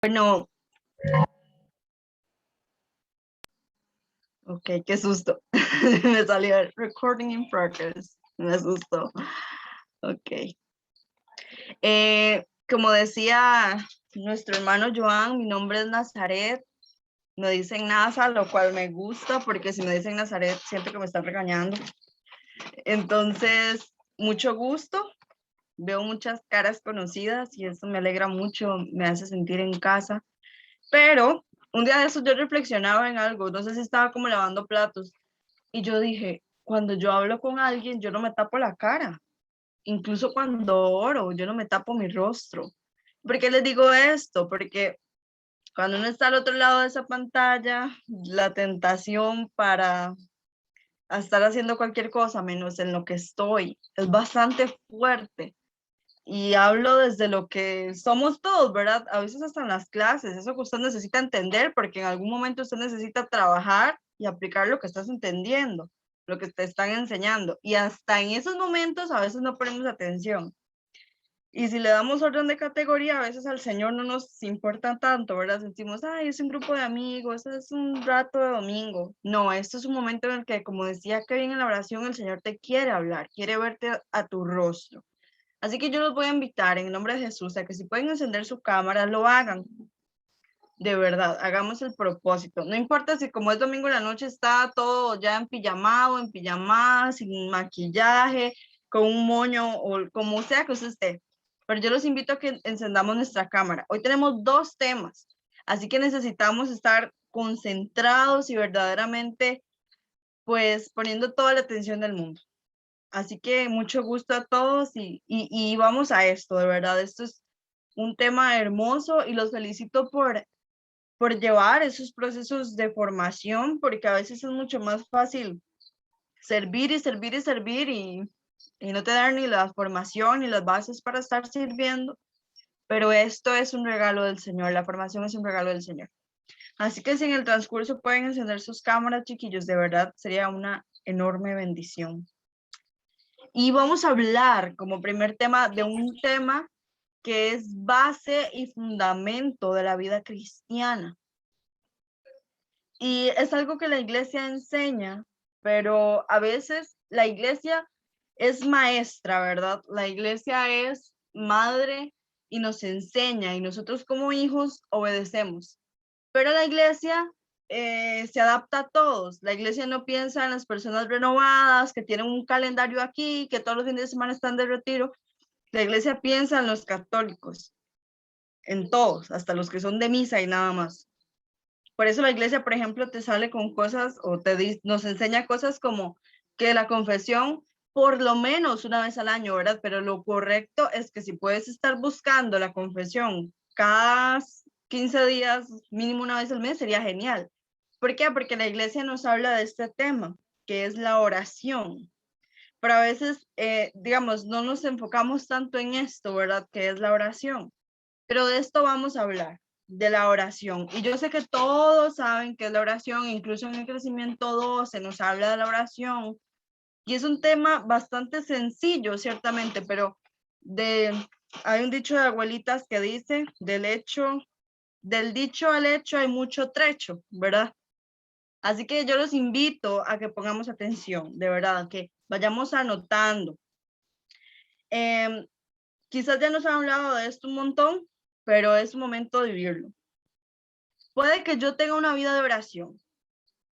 Bueno, ok, qué susto. Me salió recording in progress. Me asustó. Ok. Como decía nuestro hermano Joan, mi nombre es Nazaret. Me dicen Nasa, lo cual me gusta porque si me dicen Nazaret siento que me están regañando. Entonces, mucho gusto. Veo muchas caras conocidas y eso me alegra mucho, me hace sentir en casa. Pero un día de eso yo reflexionaba en algo, no sé si estaba como lavando platos. Y yo dije, cuando yo hablo con alguien, yo no me tapo la cara. Incluso cuando oro, yo no me tapo mi rostro. ¿Por qué les digo esto? Porque cuando uno está al otro lado de esa pantalla, la tentación para estar haciendo cualquier cosa menos en lo que estoy es bastante fuerte. Y hablo desde lo que somos todos, ¿verdad? A veces hasta en las clases, eso que usted necesita entender, porque en algún momento usted necesita trabajar y aplicar lo que estás entendiendo, lo que te están enseñando. Y hasta en esos momentos a veces no ponemos atención. Y si le damos orden de categoría, a veces al Señor no nos importa tanto, ¿verdad? Sentimos, ay, es un grupo de amigos, es un rato de domingo. No, esto es un momento en el que, como decía Kevin en la oración, el Señor te quiere hablar, quiere verte a tu rostro. Así que yo los voy a invitar en el nombre de Jesús a que si pueden encender su cámara, lo hagan. De verdad, hagamos el propósito. No importa si como es domingo en la noche está todo ya en pijamado, en pijamada, sin maquillaje, con un moño o como sea que usted esté. Pero yo los invito a que encendamos nuestra cámara. Hoy tenemos dos temas, así que necesitamos estar concentrados y verdaderamente pues poniendo toda la atención del mundo. Así que mucho gusto a todos y vamos a esto, de verdad, esto es un tema hermoso y los felicito por llevar esos procesos de formación, porque a veces es mucho más fácil servir y servir y servir y no tener ni la formación ni las bases para estar sirviendo, pero esto es un regalo del Señor, la formación es un regalo del Señor. Así que si en el transcurso pueden encender sus cámaras, chiquillos, de verdad sería una enorme bendición. Y vamos a hablar como primer tema de un tema que es base y fundamento de la vida cristiana. Y es algo que la iglesia enseña, pero a veces la iglesia es maestra, ¿verdad? La iglesia es madre y nos enseña y nosotros como hijos obedecemos. Pero la iglesia se adapta a todos. La iglesia no piensa en las personas renovadas, que tienen un calendario aquí, que todos los fines de semana están de retiro. La iglesia piensa en los católicos, en todos, hasta los que son de misa y nada más. Por eso la iglesia, por ejemplo, te sale con cosas o nos enseña cosas como que la confesión por lo menos una vez al año, ¿verdad? Pero lo correcto es que si puedes estar buscando la confesión cada 15 días, mínimo una vez al mes, sería genial. ¿Por qué? Porque la iglesia nos habla de este tema, que es la oración. Pero a veces, digamos, no nos enfocamos tanto en esto, ¿verdad? Que es la oración. Pero de esto vamos a hablar, de la oración. Y yo sé que todos saben qué es la oración, incluso en el crecimiento 2 se nos habla de la oración. Y es un tema bastante sencillo, ciertamente, pero hay un dicho de abuelitas que dice, del dicho al hecho hay mucho trecho, ¿verdad? Así que yo los invito a que pongamos atención, de verdad, que vayamos anotando. Quizás ya nos han hablado de esto un montón, pero es un momento de vivirlo. Puede que yo tenga una vida de oración,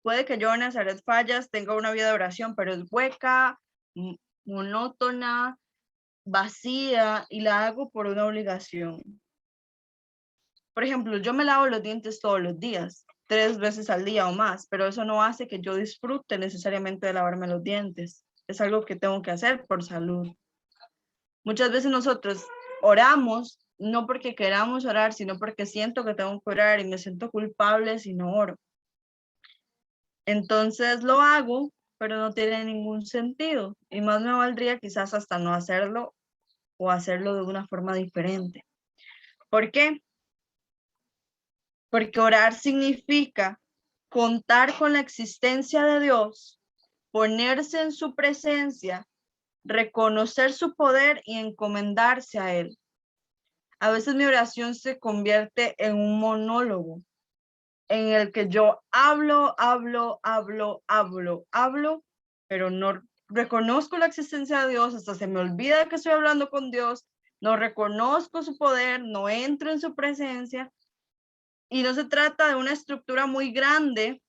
puede que yo, Nazaret Fallas, tenga una vida de oración, pero es hueca, monótona, vacía y la hago por una obligación. Por ejemplo, yo me lavo los dientes todos los días, 3 veces al día o más, pero eso no hace que yo disfrute necesariamente de lavarme los dientes. Es algo que tengo que hacer por salud. Muchas veces nosotros oramos no porque queramos orar, sino porque siento que tengo que orar y me siento culpable si no oro. Entonces lo hago, pero no tiene ningún sentido. Y más me valdría quizás hasta no hacerlo o hacerlo de una forma diferente. ¿Por qué? Porque orar significa contar con la existencia de Dios, ponerse en su presencia, reconocer su poder y encomendarse a Él. A veces mi oración se convierte en un monólogo en el que yo hablo, pero no reconozco la existencia de Dios, hasta se me olvida que estoy hablando con Dios, no reconozco su poder, no entro en su presencia, y no se trata de una estructura muy grande,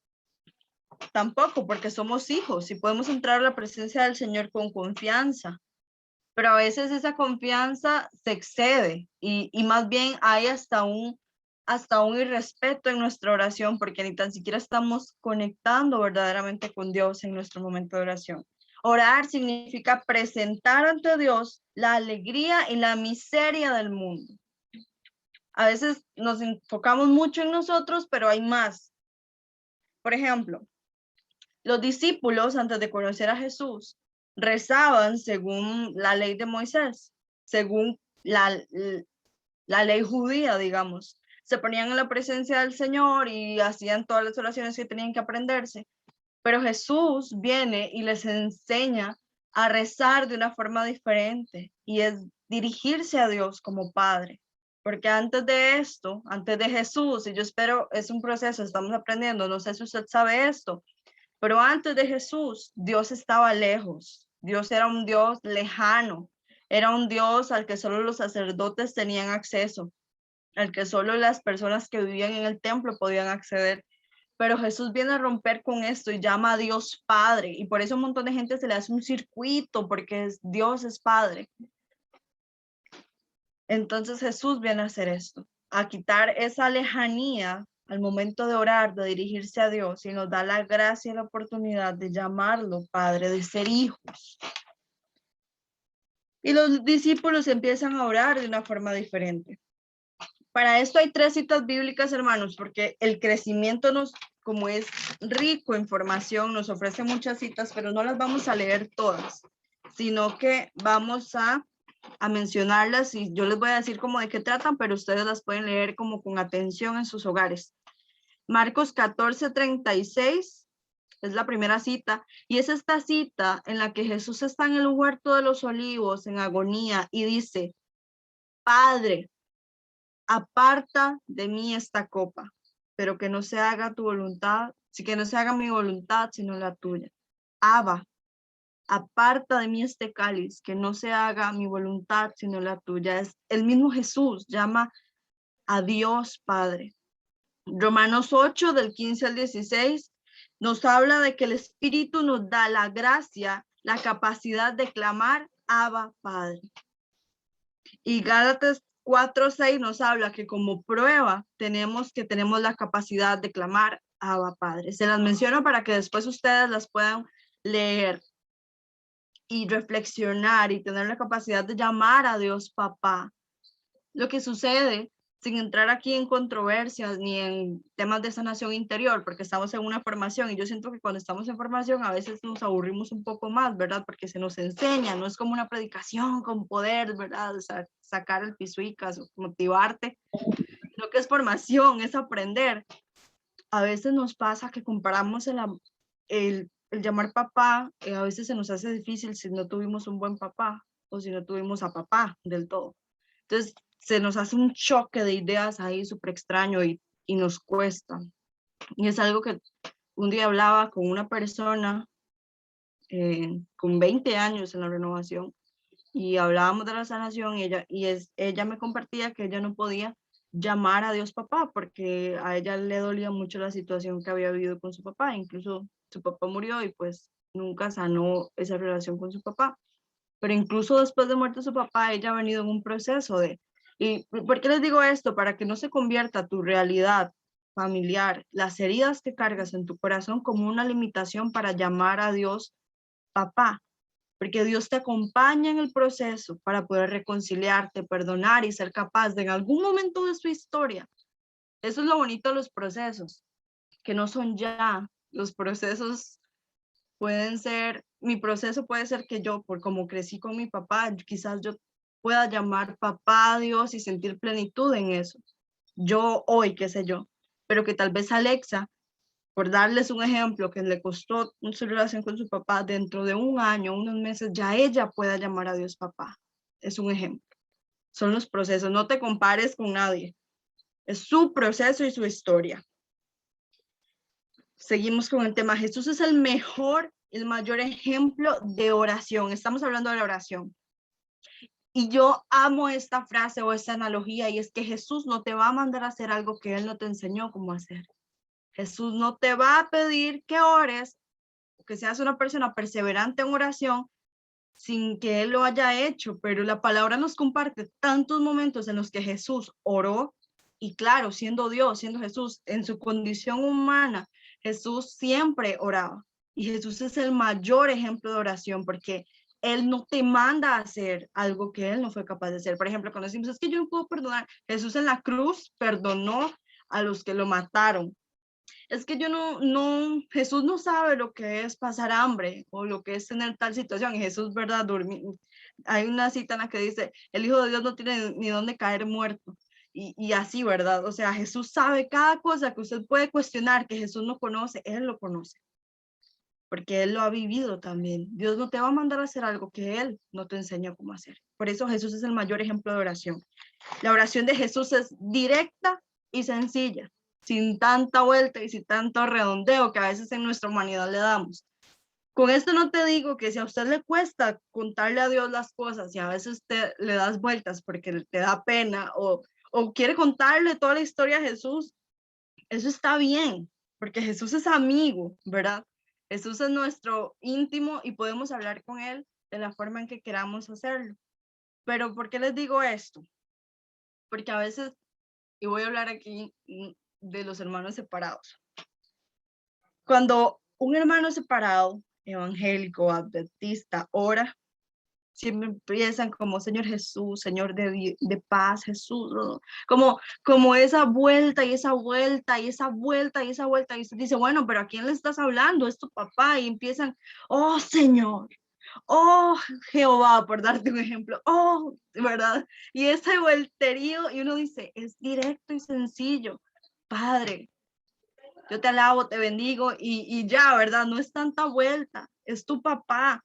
tampoco, porque somos hijos y podemos entrar a la presencia del Señor con confianza, pero a veces esa confianza se excede y más bien hay hasta un irrespeto en nuestra oración, porque ni tan siquiera estamos conectando verdaderamente con Dios en nuestro momento de oración. Orar significa presentar ante Dios la alegría y la miseria del mundo. A veces nos enfocamos mucho en nosotros, pero hay más. Por ejemplo, los discípulos, antes de conocer a Jesús, rezaban según la ley de Moisés, según la ley judía, digamos. Se ponían en la presencia del Señor y hacían todas las oraciones que tenían que aprenderse. Pero Jesús viene y les enseña a rezar de una forma diferente, y es dirigirse a Dios como Padre. Porque antes de esto, antes de Jesús, y yo espero, es un proceso, estamos aprendiendo, no sé si usted sabe esto, pero antes de Jesús, Dios estaba lejos. Dios era un Dios lejano. Era un Dios al que solo los sacerdotes tenían acceso, al que solo las personas que vivían en el templo podían acceder. Pero Jesús viene a romper con esto y llama a Dios Padre. Y por eso a un montón de gente se le hace un circuito, porque Dios es Padre. Entonces Jesús viene a hacer esto, a quitar esa lejanía al momento de orar, de dirigirse a Dios, y nos da la gracia y la oportunidad de llamarlo Padre, de ser hijos. Y los discípulos empiezan a orar de una forma diferente. Para esto hay 3 citas bíblicas, hermanos, porque el crecimiento como es rico en información, nos ofrece muchas citas, pero no las vamos a leer todas, sino que vamos a mencionarlas, y yo les voy a decir como de qué tratan, pero ustedes las pueden leer como con atención en sus hogares. Marcos 14:36 es la primera cita, y es esta cita en la que Jesús está en el huerto de los olivos en agonía y dice: Padre, aparta de mí esta copa, pero que no se haga tu voluntad, que no se haga mi voluntad, sino la tuya. Abba, aparta de mí este cáliz, que no se haga mi voluntad, sino la tuya. Es el mismo Jesús, llama a Dios Padre. Romanos 8, del 15 al 16, nos habla de que el Espíritu nos da la gracia, la capacidad de clamar Abba Padre. Y Gálatas 4:6 nos habla que como prueba tenemos la capacidad de clamar Abba Padre. Se las menciono para que después ustedes las puedan leer y reflexionar y tener la capacidad de llamar a Dios papá. Lo que sucede, sin entrar aquí en controversias ni en temas de sanación interior, porque estamos en una formación, y yo siento que cuando estamos en formación a veces nos aburrimos un poco más, ¿verdad? Porque se nos enseña, no es como una predicación con poder, ¿verdad? O sea, sacar el pisuicas o motivarte. Lo que es formación, es aprender. A veces nos pasa que comparamos el llamar papá, a veces se nos hace difícil si no tuvimos un buen papá o si no tuvimos a papá del todo. Entonces, se nos hace un choque de ideas ahí súper extraño y nos cuesta. Y es algo que un día hablaba con una persona con 20 años en la renovación, y hablábamos de la sanación, y ella me compartía que ella no podía llamar a Dios papá porque a ella le dolía mucho la situación que había vivido con su papá. Incluso su papá murió y pues nunca sanó esa relación con su papá. Pero incluso después de muerto su papá, ella ha venido en un proceso ¿y por qué les digo esto? Para que no se convierta tu realidad familiar, las heridas que cargas en tu corazón, como una limitación para llamar a Dios papá, porque Dios te acompaña en el proceso para poder reconciliarte, perdonar y ser capaz de en algún momento de su historia. Eso es lo bonito de los procesos, que no son ya. Los procesos pueden ser, mi proceso puede ser que yo, por como crecí con mi papá, quizás yo pueda llamar papá a Dios y sentir plenitud en eso. Yo hoy, qué sé yo, pero que tal vez Alexa, por darles un ejemplo, que le costó su relación con su papá, dentro de un año, unos meses, ya ella pueda llamar a Dios papá. Es un ejemplo. son los procesos. No te compares con nadie. Es su proceso y su historia. Seguimos con el tema. Jesús es el mejor, el mayor ejemplo de oración. Estamos hablando de la oración. Y yo amo esta frase o esta analogía, y es que Jesús no te va a mandar a hacer algo que Él no te enseñó cómo hacer. Jesús no te va a pedir que ores, que seas una persona perseverante en oración, sin que Él lo haya hecho, pero la palabra nos comparte tantos momentos en los que Jesús oró, y claro, siendo Dios, siendo Jesús, en su condición humana, Jesús siempre oraba. Y Jesús es el mayor ejemplo de oración, porque Él no te manda a hacer algo que Él no fue capaz de hacer. Por ejemplo, cuando decimos, es que yo no puedo perdonar, Jesús en la cruz perdonó a los que lo mataron. Es que yo Jesús no sabe lo que es pasar hambre o lo que es tener tal situación. Y Jesús, ¿verdad? Hay una cita en la que dice, el Hijo de Dios no tiene ni dónde caer muerto. Y así, ¿verdad? O sea, Jesús sabe cada cosa que usted puede cuestionar, que Jesús no conoce, Él lo conoce, porque Él lo ha vivido también. Dios no te va a mandar a hacer algo que Él no te enseñó cómo hacer. Por eso Jesús es el mayor ejemplo de oración. La oración de Jesús es directa y sencilla, sin tanta vuelta y sin tanto redondeo que a veces en nuestra humanidad le damos. Con esto no te digo que si a usted le cuesta contarle a Dios las cosas y a veces te le das vueltas porque te da pena o quiere contarle toda la historia a Jesús, eso está bien, porque Jesús es amigo, ¿verdad? Jesús es nuestro íntimo y podemos hablar con Él de la forma en que queramos hacerlo. Pero ¿por qué les digo esto? Porque a veces, y voy a hablar aquí de los hermanos separados. Cuando un hermano separado, evangélico, adventista, ora, siempre empiezan como Señor Jesús, Señor de paz, Jesús, ¿no? como esa vuelta y esa vuelta y esa vuelta y esa vuelta. Y usted dice, bueno, pero ¿a quién le estás hablando? Es tu papá. Y empiezan, oh Señor, oh Jehová, por darte un ejemplo, oh, ¿verdad? Y ese vuelterío, y uno dice, es directo y sencillo. Padre, yo te alabo, te bendigo y ya, ¿verdad? No es tanta vuelta, es tu papá.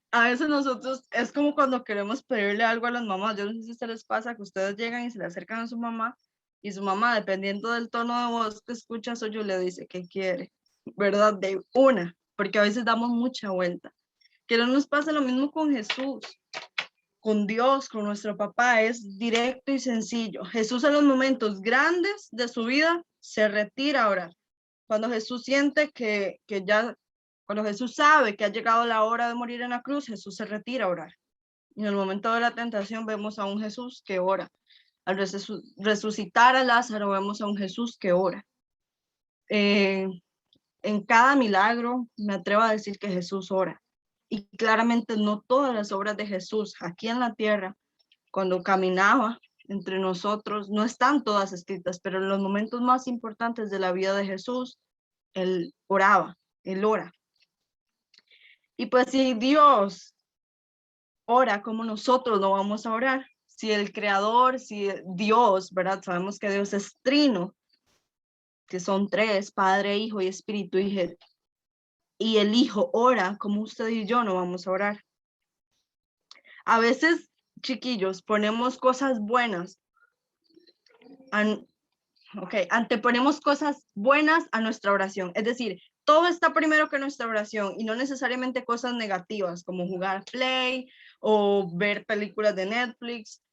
A veces nosotros, es como cuando queremos pedirle algo a las mamás. Yo no sé si a ustedes les pasa que ustedes llegan y se le acercan a su mamá y su mamá, dependiendo del tono de voz que escucha suyo, le dice que quiere, ¿verdad? De una, porque a veces damos mucha vuelta. Que no nos pase lo mismo con Jesús, con Dios, con nuestro papá, es directo y sencillo. Jesús en los momentos grandes de su vida se retira a orar. Cuando Jesús siente cuando Jesús sabe que ha llegado la hora de morir en la cruz, Jesús se retira a orar. Y en el momento de la tentación vemos a un Jesús que ora. Al resucitar a Lázaro vemos a un Jesús que ora. En cada milagro me atrevo a decir que Jesús ora. Y claramente no todas las obras de Jesús aquí en la tierra, cuando caminaba entre nosotros, no están todas escritas, pero en los momentos más importantes de la vida de Jesús, Él oraba, Él ora. Y pues si Dios ora, ¿cómo nosotros no vamos a orar? Si el Creador, si Dios, ¿verdad? Sabemos que Dios es trino, que son tres, Padre, Hijo y Espíritu, y el Hijo ora, como usted y yo no vamos a orar. A veces, chiquillos, ponemos cosas buenas, anteponemos cosas buenas a nuestra oración. Es decir, todo está primero que nuestra oración y no necesariamente cosas negativas como jugar Play o ver películas de Netflix,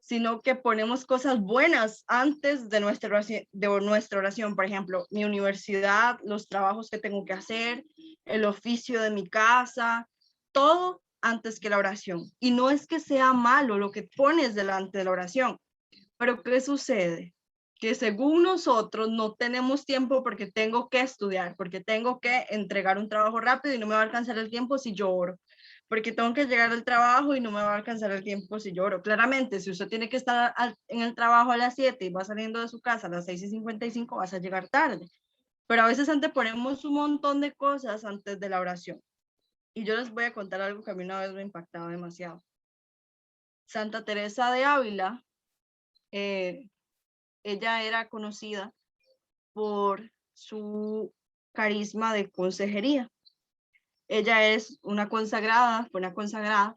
sino que ponemos cosas buenas antes de nuestra oración. Por ejemplo, mi universidad, los trabajos que tengo que hacer, el oficio de mi casa, todo antes que la oración. Y no es que sea malo lo que pones delante de la oración, pero ¿qué sucede? Que según nosotros no tenemos tiempo porque tengo que estudiar, porque tengo que entregar un trabajo rápido y no me va a alcanzar el tiempo si yo oro, porque tengo que llegar al trabajo y no me va a alcanzar el tiempo si yo oro. Claramente, si usted tiene que estar en el trabajo a las 7 y va saliendo de su casa a las 6:55, vas a llegar tarde. Pero a veces anteponemos un montón de cosas antes de la oración. Y yo les voy a contar algo que a mí una vez me impactaba demasiado. Santa Teresa de Ávila, ella era conocida por su carisma de consejería. Ella es una consagrada, fue una consagrada,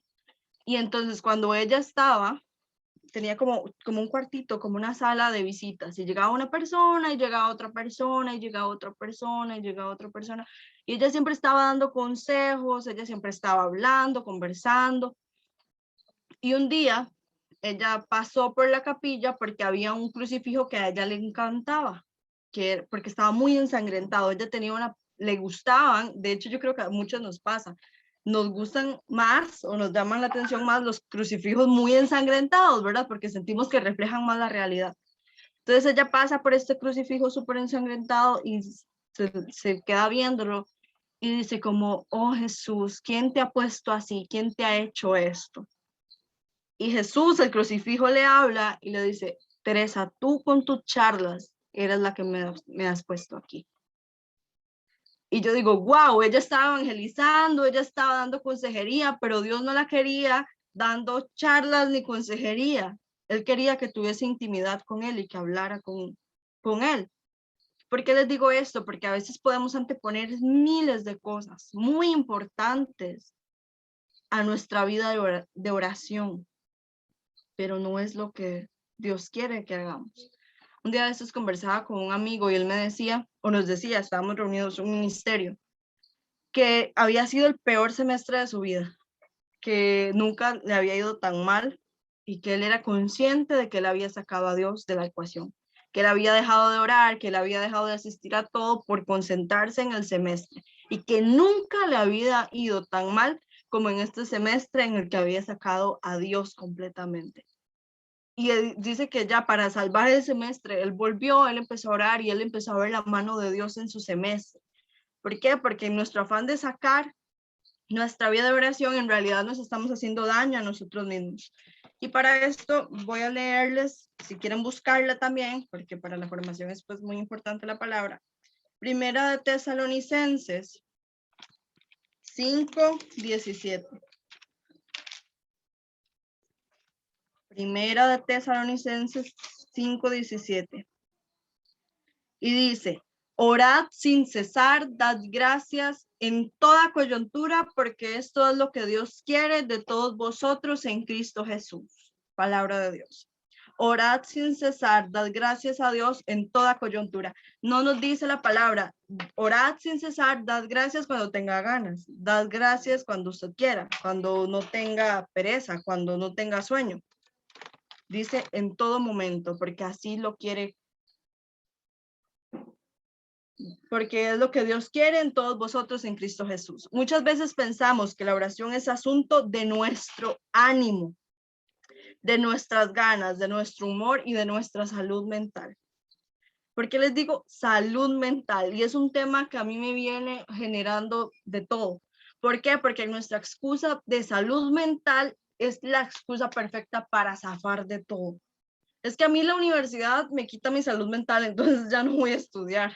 y entonces cuando ella estaba tenía como un cuartito, como una sala de visitas, y llegaba una persona, y llegaba otra persona, y llegaba otra persona, y llegaba otra persona, y ella siempre estaba dando consejos, ella siempre estaba hablando, conversando, y un día ella pasó por la capilla porque había un crucifijo que a ella le encantaba, porque estaba muy ensangrentado, ella tenía le gustaban, de hecho yo creo que a muchos nos pasa, nos gustan más o nos llaman la atención más los crucifijos muy ensangrentados, ¿verdad? Porque sentimos que reflejan más la realidad. Entonces ella pasa por este crucifijo súper ensangrentado y se queda viéndolo y dice como, oh Jesús, ¿quién te ha puesto así? ¿Quién te ha hecho esto? Y Jesús, el crucifijo, le habla y le dice, Teresa, tú con tus charlas eres la que me has puesto aquí. Y yo digo, wow, ella estaba evangelizando, ella estaba dando consejería, pero Dios no la quería dando charlas ni consejería. Él quería que tuviese intimidad con él y que hablara con él. ¿Por qué les digo esto? Porque a veces podemos anteponer miles de cosas muy importantes a nuestra vida de oración, pero no es lo que Dios quiere que hagamos. Un día de estos conversaba con un amigo y él me decía, o nos decía, estábamos reunidos en un ministerio, que había sido el peor semestre de su vida, que nunca le había ido tan mal y que él era consciente de que él había sacado a Dios de la ecuación, que él había dejado de orar, que él había dejado de asistir a todo por concentrarse en el semestre y que nunca le había ido tan mal como en este semestre en el que había sacado a Dios completamente. Y él dice que ya para salvar el semestre, él volvió, él empezó a orar y él empezó a ver la mano de Dios en su semestre. ¿Por qué? Porque en nuestro afán de sacar nuestra vida de oración, en realidad nos estamos haciendo daño a nosotros mismos. Y para esto voy a leerles, si quieren buscarla también, porque para la formación es pues muy importante la palabra. Primera de Tesalonicenses 5:17. Primera de Tesalonicenses 5:17. Y dice, orad sin cesar, dad gracias en toda coyuntura, porque esto es lo que Dios quiere de todos vosotros en Cristo Jesús. Palabra de Dios. Orad sin cesar, dad gracias a Dios en toda coyuntura. No nos dice la palabra, orad sin cesar, dad gracias cuando tenga ganas, dad gracias cuando usted quiera, cuando no tenga pereza, cuando no tenga sueño. Dice en todo momento, porque así lo quiere, porque es lo que Dios quiere en todos vosotros en Cristo Jesús. Muchas veces pensamos que la oración es asunto de nuestro ánimo, de nuestras ganas, de nuestro humor y de nuestra salud mental. ¿Por qué les digo salud mental? Y es un tema que a mí me viene generando de todo. ¿Por qué? Porque nuestra excusa de salud mental es la excusa perfecta para zafar de todo. Es que a mí la universidad me quita mi salud mental, entonces ya no voy a estudiar.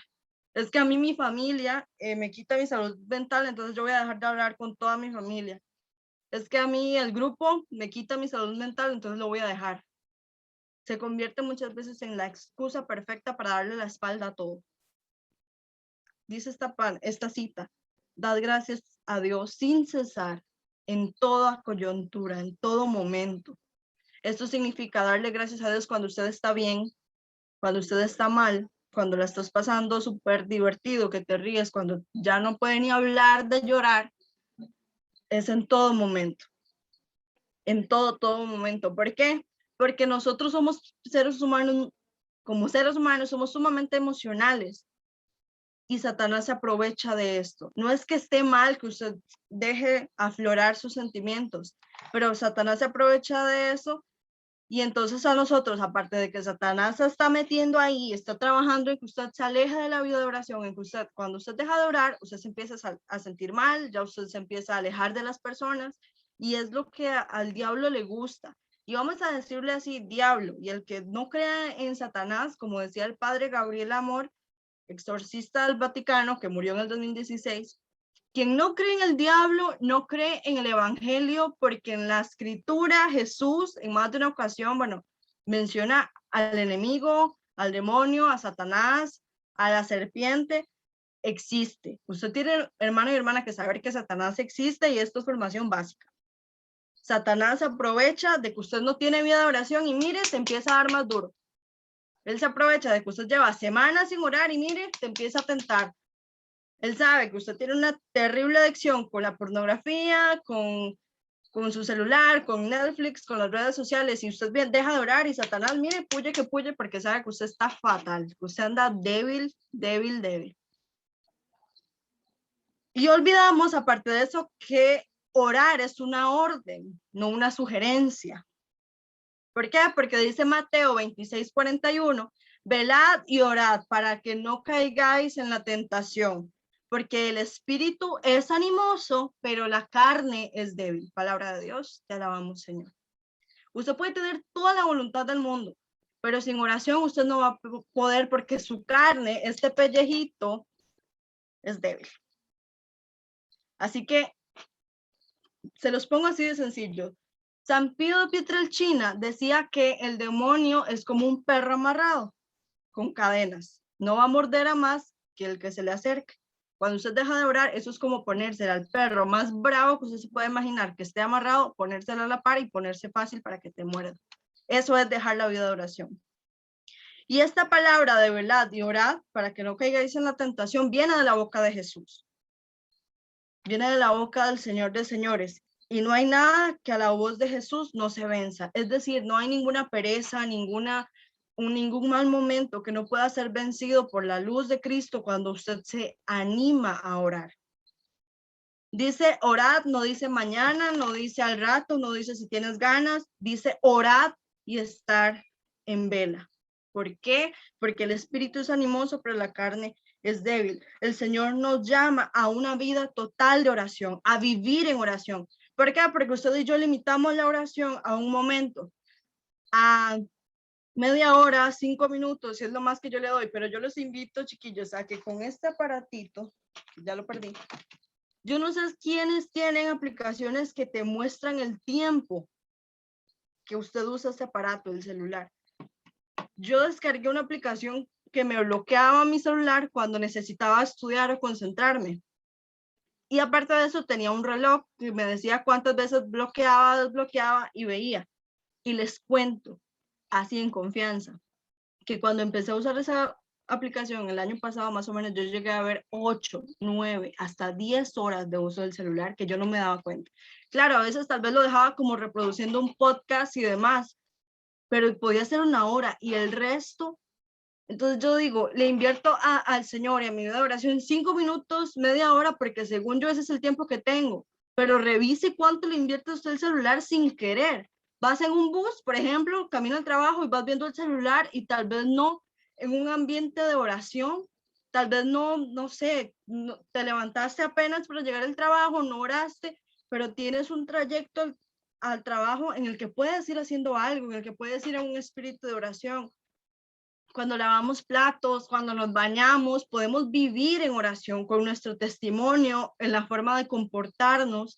Es que a mí mi familia me quita mi salud mental, entonces yo voy a dejar de hablar con toda mi familia. Es que a mí el grupo me quita mi salud mental, entonces lo voy a dejar. Se convierte muchas veces en la excusa perfecta para darle la espalda a todo. Dice esta cita, dad gracias a Dios sin cesar, en toda coyuntura, en todo momento. Esto significa darle gracias a Dios cuando usted está bien, cuando usted está mal, cuando la estás pasando súper divertido, que te ríes, cuando ya no puede ni hablar de llorar, es en todo momento, en todo momento. ¿Por qué? Porque nosotros somos seres humanos, como seres humanos somos sumamente emocionales y Satanás se aprovecha de esto. No es que esté mal que usted deje aflorar sus sentimientos, pero Satanás se aprovecha de eso. Y entonces a nosotros, aparte de que Satanás se está metiendo ahí, está trabajando en que usted se aleje de la vida de oración, en que usted, cuando usted deja de orar, usted se empieza a sentir mal, ya usted se empieza a alejar de las personas, y es lo que al diablo le gusta. Y vamos a decirle así, diablo, y el que no crea en Satanás, como decía el padre Gabriel Amor, exorcista del Vaticano, que murió en el 2016, quien no cree en el diablo no cree en el evangelio, porque en la escritura Jesús en más de una ocasión, bueno, menciona al enemigo, al demonio, a Satanás, a la serpiente. Existe. Usted tiene, hermano y hermana, que saber que Satanás existe y esto es formación básica. Satanás se aprovecha de que usted no tiene vida de oración y mire, te empieza a dar más duro. Él se aprovecha de que usted lleva semanas sin orar y mire, te empieza a tentar. Él sabe que usted tiene una terrible adicción con la pornografía, con su celular, con Netflix, con las redes sociales, y usted bien deja de orar y Satanás, mire, puye que puye, porque sabe que usted está fatal, que usted anda débil, débil, débil. Y olvidamos, aparte de eso, que orar es una orden, no una sugerencia. ¿Por qué? Porque dice Mateo 26:41, velad y orad para que no caigáis en la tentación, porque el espíritu es animoso, pero la carne es débil. Palabra de Dios, te alabamos, Señor. Usted puede tener toda la voluntad del mundo, pero sin oración usted no va a poder porque su carne, este pellejito, es débil. Así que se los pongo así de sencillo. San Pío de Pietrelcina decía que el demonio es como un perro amarrado con cadenas. No va a morder a más que el que se le acerque. Cuando usted deja de orar, eso es como ponérsela al perro más bravo que usted se puede imaginar, que esté amarrado, ponérsela a la par y ponerse fácil para que te muerda. Eso es dejar la vida de oración. Y esta palabra de velad y orad para que no caigáis en la tentación viene de la boca de Jesús. Viene de la boca del Señor de señores. Y no hay nada que a la voz de Jesús no se venza. Es decir, no hay ninguna pereza, ningún mal momento que no pueda ser vencido por la luz de Cristo cuando usted se anima a orar. Dice orad, no dice mañana, no dice al rato, no dice si tienes ganas, dice orad y estar en vela. ¿Por qué? Porque el espíritu es animoso, pero la carne es débil. El Señor nos llama a una vida total de oración, a vivir en oración. ¿Por qué? Porque usted y yo limitamos la oración a un momento, a media hora, 5 minutos, es lo más que yo le doy, pero yo los invito, chiquillos, a que con este aparatito, ya lo perdí, yo no sé quiénes tienen aplicaciones que te muestran el tiempo que usted usa este aparato, el celular. Yo descargué una aplicación que me bloqueaba mi celular cuando necesitaba estudiar o concentrarme. Y aparte de eso tenía un reloj que me decía cuántas veces bloqueaba, desbloqueaba y veía. Y les cuento, así en confianza, que cuando empecé a usar esa aplicación el año pasado, más o menos, yo llegué a ver 8, 9, hasta 10 horas de uso del celular que yo no me daba cuenta. Claro, a veces tal vez lo dejaba como reproduciendo un podcast y demás, pero podía ser una hora y el resto. Entonces yo digo, le invierto al Señor y a mi vida de oración 5 minutos, media hora, porque según yo ese es el tiempo que tengo, pero revise cuánto le invierte usted el celular sin querer. Vas en un bus, por ejemplo, camino al trabajo y vas viendo el celular y tal vez no en un ambiente de oración, tal vez no sé, no, te levantaste apenas para llegar al trabajo, no oraste, pero tienes un trayecto al trabajo en el que puedes ir haciendo algo, en el que puedes ir a un espíritu de oración. Cuando lavamos platos, cuando nos bañamos, podemos vivir en oración con nuestro testimonio, en la forma de comportarnos.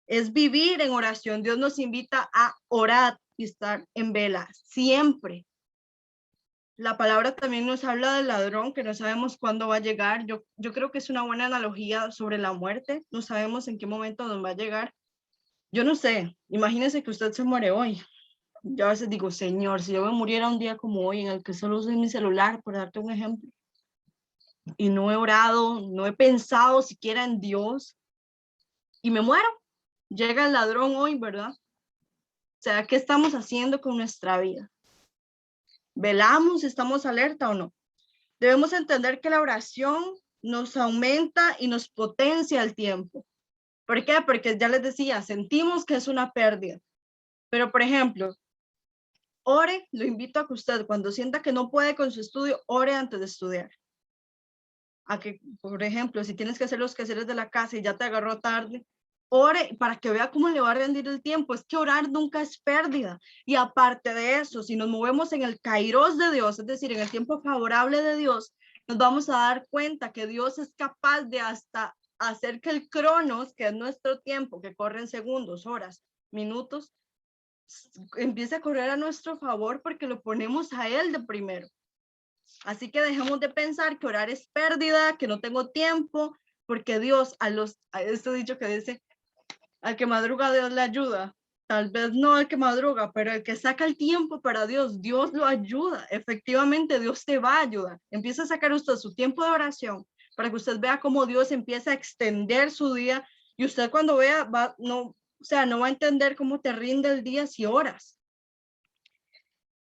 Es vivir en oración. Dios nos invita a orar y estar en vela siempre. La palabra también nos habla del ladrón, que no sabemos cuándo va a llegar. Yo creo que es una buena analogía sobre la muerte. No sabemos en qué momento nos va a llegar. Yo no sé, imagínese que usted se muere hoy. Yo a veces digo, Señor, si yo me muriera un día como hoy, en el que solo uso mi celular, por darte un ejemplo, y no he orado, no he pensado siquiera en Dios, y me muero, llega el ladrón hoy, ¿verdad? O sea, ¿qué estamos haciendo con nuestra vida? ¿Velamos? ¿Estamos alerta o no? Debemos entender que la oración nos aumenta y nos potencia el tiempo. ¿Por qué? Porque ya les decía, sentimos que es una pérdida. Pero, por ejemplo, ore, lo invito a que usted cuando sienta que no puede con su estudio, ore antes de estudiar. A que, por ejemplo, si tienes que hacer los quehaceres de la casa y ya te agarró tarde, ore para que vea cómo le va a rendir el tiempo. Es que orar nunca es pérdida. Y aparte de eso, si nos movemos en el kairos de Dios, es decir, en el tiempo favorable de Dios, nos vamos a dar cuenta que Dios es capaz de hasta hacer que el cronos, que es nuestro tiempo, que corre en segundos, horas, minutos, empiece a correr a nuestro favor porque lo ponemos a Él de primero. Así que dejemos de pensar que orar es pérdida, que no tengo tiempo, porque Dios, a esto dicho que dice, al que madruga Dios le ayuda. Tal vez no el que madruga, pero el que saca el tiempo para Dios, Dios lo ayuda. Efectivamente, Dios te va a ayudar. Empieza a sacar usted su tiempo de oración para que usted vea cómo Dios empieza a extender su día y usted cuando vea, no va a entender cómo te rinde el día si oras.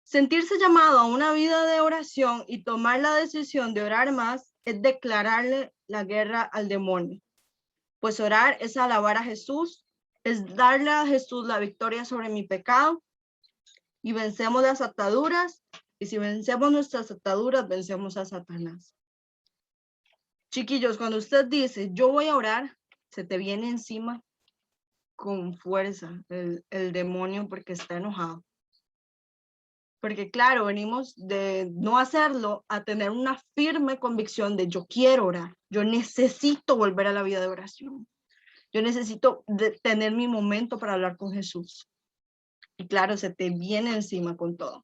Sentirse llamado a una vida de oración y tomar la decisión de orar más es declararle la guerra al demonio. Pues orar es alabar a Jesús, es darle a Jesús la victoria sobre mi pecado y vencemos las ataduras. Y si vencemos nuestras ataduras, vencemos a Satanás. Chiquillos, cuando usted dice, yo voy a orar, se te viene encima con fuerza el demonio porque está enojado. Porque claro, venimos de no hacerlo a tener una firme convicción de yo quiero orar, yo necesito volver a la vida de oración. Yo necesito tener mi momento para hablar con Jesús. Y claro, se te viene encima con todo.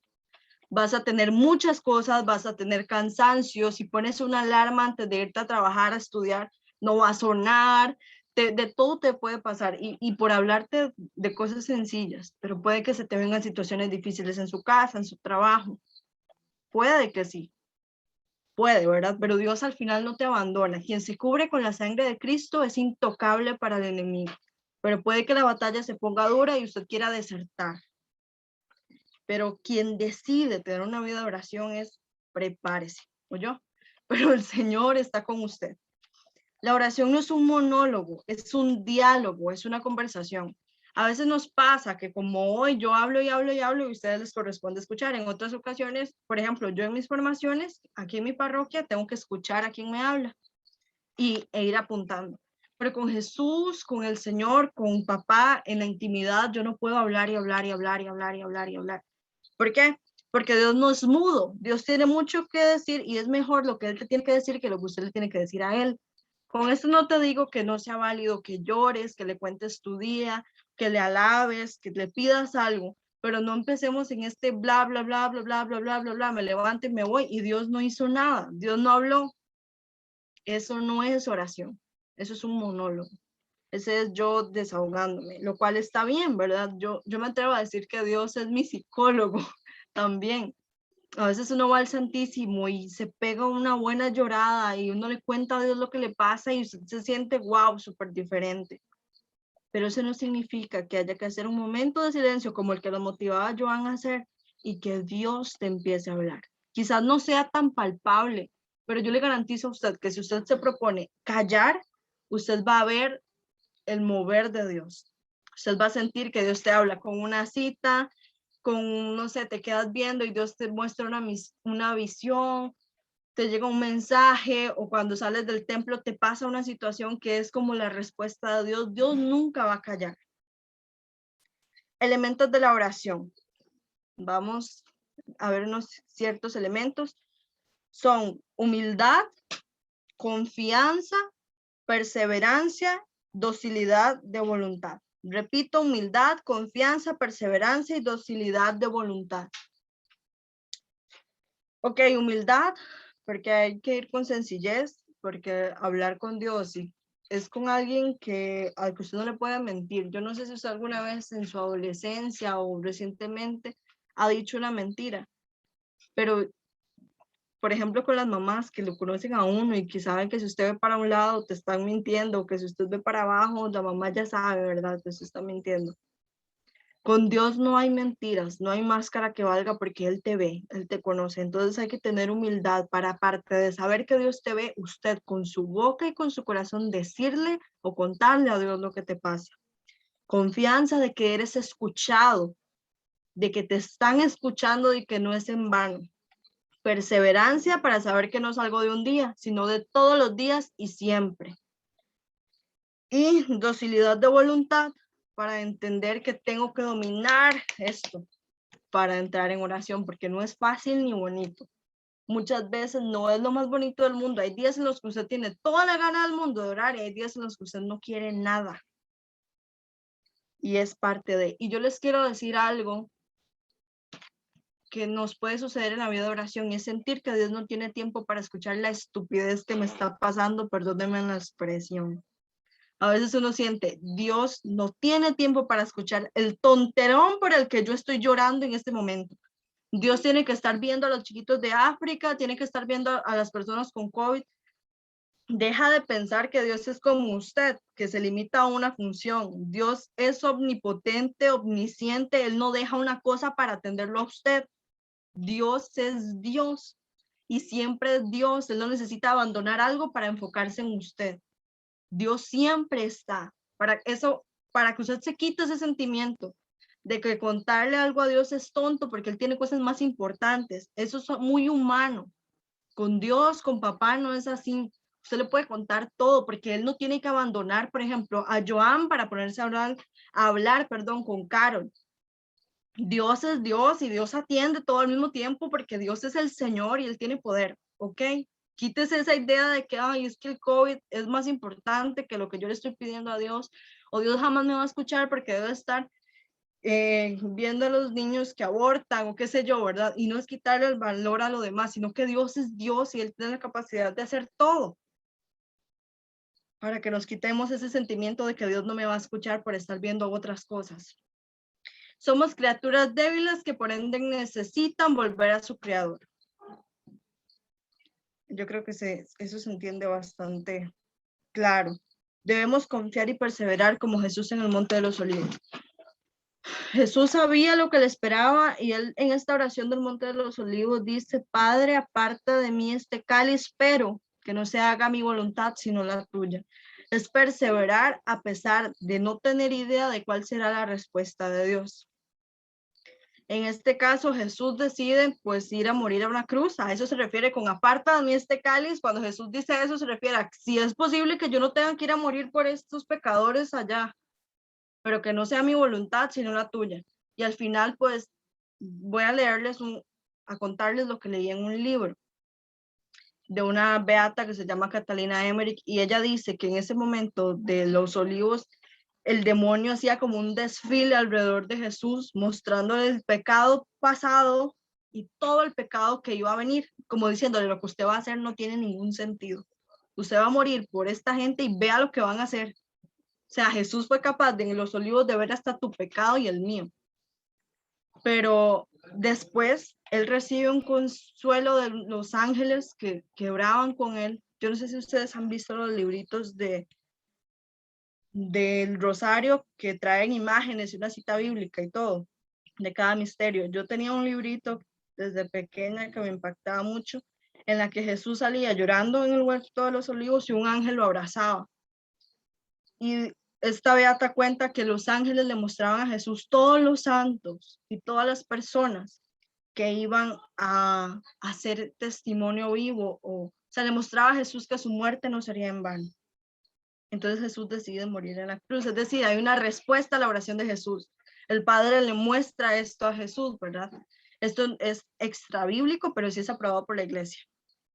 Vas a tener muchas cosas, vas a tener cansancio. Si pones una alarma antes de irte a trabajar, a estudiar, no va a sonar. De todo te puede pasar. Y por hablarte de cosas sencillas, pero puede que se te vengan situaciones difíciles en su casa, en su trabajo. Puede que sí. Puede, ¿verdad? Pero Dios al final no te abandona. Quien se cubre con la sangre de Cristo es intocable para el enemigo. Pero puede que la batalla se ponga dura y usted quiera desertar. Pero quien decide tener una vida de oración es prepárese, ¿oyó? Pero el Señor está con usted. La oración no es un monólogo, es un diálogo, es una conversación. A veces nos pasa que como hoy yo hablo y hablo y hablo y a ustedes les corresponde escuchar. En otras ocasiones, por ejemplo, yo en mis formaciones, aquí en mi parroquia, tengo que escuchar a quien me habla e ir apuntando. Pero con Jesús, con el Señor, con papá, en la intimidad, yo no puedo hablar y hablar y hablar y hablar y hablar y hablar. ¿Por qué? Porque Dios no es mudo. Dios tiene mucho que decir y es mejor lo que Él te tiene que decir que lo que usted le tiene que decir a Él. Con esto no te digo que no sea válido que llores, que le cuentes tu día, que le alabes, que le pidas algo, pero no empecemos en este bla, bla, bla, bla, bla, bla, bla, bla, bla, me levanto y me voy y Dios no hizo nada, Dios no habló. Eso no es oración, eso es un monólogo. Ese es yo desahogándome, lo cual está bien, ¿verdad? Yo me atrevo a decir que Dios es mi psicólogo también. A veces uno va al Santísimo y se pega una buena llorada y uno le cuenta a Dios lo que le pasa y usted se siente wow, súper diferente. Pero eso no significa que haya que hacer un momento de silencio como el que lo motivaba a Joan a hacer y que Dios te empiece a hablar. Quizás no sea tan palpable, pero yo le garantizo a usted que si usted se propone callar, usted va a ver el mover de Dios. Usted va a sentir que Dios te habla con una cita, con, no sé, te quedas viendo y Dios te muestra una visión, te llega un mensaje o cuando sales del templo te pasa una situación que es como la respuesta de Dios. Dios nunca va a callar. Elementos de la oración. Vamos a ver unos ciertos elementos. Son humildad, confianza, perseverancia, docilidad de voluntad. Repito, humildad, confianza, perseverancia y docilidad de voluntad. Ok, humildad, porque hay que ir con sencillez, porque hablar con Dios es con alguien al que usted no le puede mentir. Yo no sé si usted alguna vez en su adolescencia o recientemente ha dicho una mentira, pero por ejemplo con las mamás que lo conocen a uno y que saben que si usted ve para un lado te están mintiendo, que si usted ve para abajo, la mamá ya sabe, ¿verdad? Que usted está mintiendo. Con Dios no hay mentiras, no hay máscara que valga porque Él te ve, Él te conoce. Entonces hay que tener humildad para, aparte de saber que Dios te ve, usted con su boca y con su corazón decirle o contarle a Dios lo que te pasa. Confianza de que eres escuchado, de que te están escuchando y que no es en vano. Perseverancia para saber que no es algo de un día, sino de todos los días y siempre. Y docilidad de voluntad para entender que tengo que dominar esto para entrar en oración, porque no es fácil ni bonito. Muchas veces no es lo más bonito del mundo. Hay días en los que usted tiene toda la gana del mundo de orar y hay días en los que usted no quiere nada. Y es parte de. Y yo les quiero decir algo que nos puede suceder en la vida de oración y es sentir que Dios no tiene tiempo para escuchar la estupidez que me está pasando, perdónenme la expresión. A veces uno siente, Dios no tiene tiempo para escuchar el tonterón por el que yo estoy llorando en este momento. Dios tiene que estar viendo a los chiquitos de África, tiene que estar viendo a las personas con COVID. Deja de pensar que Dios es como usted, que se limita a una función. Dios es omnipotente, omnisciente. Él no deja una cosa para atenderlo a usted. Dios es Dios y siempre es Dios. Él no necesita abandonar algo para enfocarse en usted. Dios siempre está. Para eso, para que usted se quite ese sentimiento de que contarle algo a Dios es tonto porque Él tiene cosas más importantes. Eso es muy humano. Con Dios, con papá, no es así. Usted le puede contar todo porque Él no tiene que abandonar, por ejemplo, a Joan para ponerse a hablar, perdón, con Carol. Dios es Dios y Dios atiende todo al mismo tiempo porque Dios es el Señor y Él tiene poder, ¿ok? Quítese esa idea de que, ay, es que el COVID es más importante que lo que yo le estoy pidiendo a Dios, o Dios jamás me va a escuchar porque debe estar viendo a los niños que abortan o qué sé yo, ¿verdad? Y no es quitarle el valor a lo demás, sino que Dios es Dios y Él tiene la capacidad de hacer todo para que nos quitemos ese sentimiento de que Dios no me va a escuchar por estar viendo otras cosas. Somos criaturas débiles que por ende necesitan volver a su creador. Yo creo que eso se entiende bastante claro. Debemos confiar y perseverar como Jesús en el Monte de los Olivos. Jesús sabía lo que le esperaba y él en esta oración del Monte de los Olivos dice, Padre, aparta de mí este cáliz, pero que no se haga mi voluntad sino la tuya. Es perseverar a pesar de no tener idea de cuál será la respuesta de Dios. En este caso, Jesús decide pues ir a morir a una cruz. A eso se refiere con aparta de mí este cáliz. Cuando Jesús dice eso, se refiere a si es posible que yo no tenga que ir a morir por estos pecadores allá, pero que no sea mi voluntad, sino la tuya. Y al final, pues, voy a a contarles lo que leí en un libro de una beata que se llama Catalina Emmerich, y ella dice que en ese momento de los olivos, el demonio hacía como un desfile alrededor de Jesús, mostrándole el pecado pasado y todo el pecado que iba a venir, como diciéndole lo que usted va a hacer no tiene ningún sentido. Usted va a morir por esta gente y vea lo que van a hacer. O sea, Jesús fue capaz de en los olivos de ver hasta tu pecado y el mío. Pero después él recibe un consuelo de los ángeles que oraban con él. Yo no sé si ustedes han visto los libritos del rosario que traen imágenes y una cita bíblica y todo, de cada misterio. Yo tenía un librito desde pequeña que me impactaba mucho, en la que Jesús salía llorando en el huerto de los olivos y un ángel lo abrazaba. Y esta beata cuenta que los ángeles le mostraban a Jesús todos los santos y todas las personas que iban a hacer testimonio vivo, o sea, le mostraba a Jesús que su muerte no sería en vano. Entonces Jesús decide morir en la cruz, es decir, hay una respuesta a la oración de Jesús. El Padre le muestra esto a Jesús, ¿verdad? Esto es extra bíblico, pero sí es aprobado por la iglesia.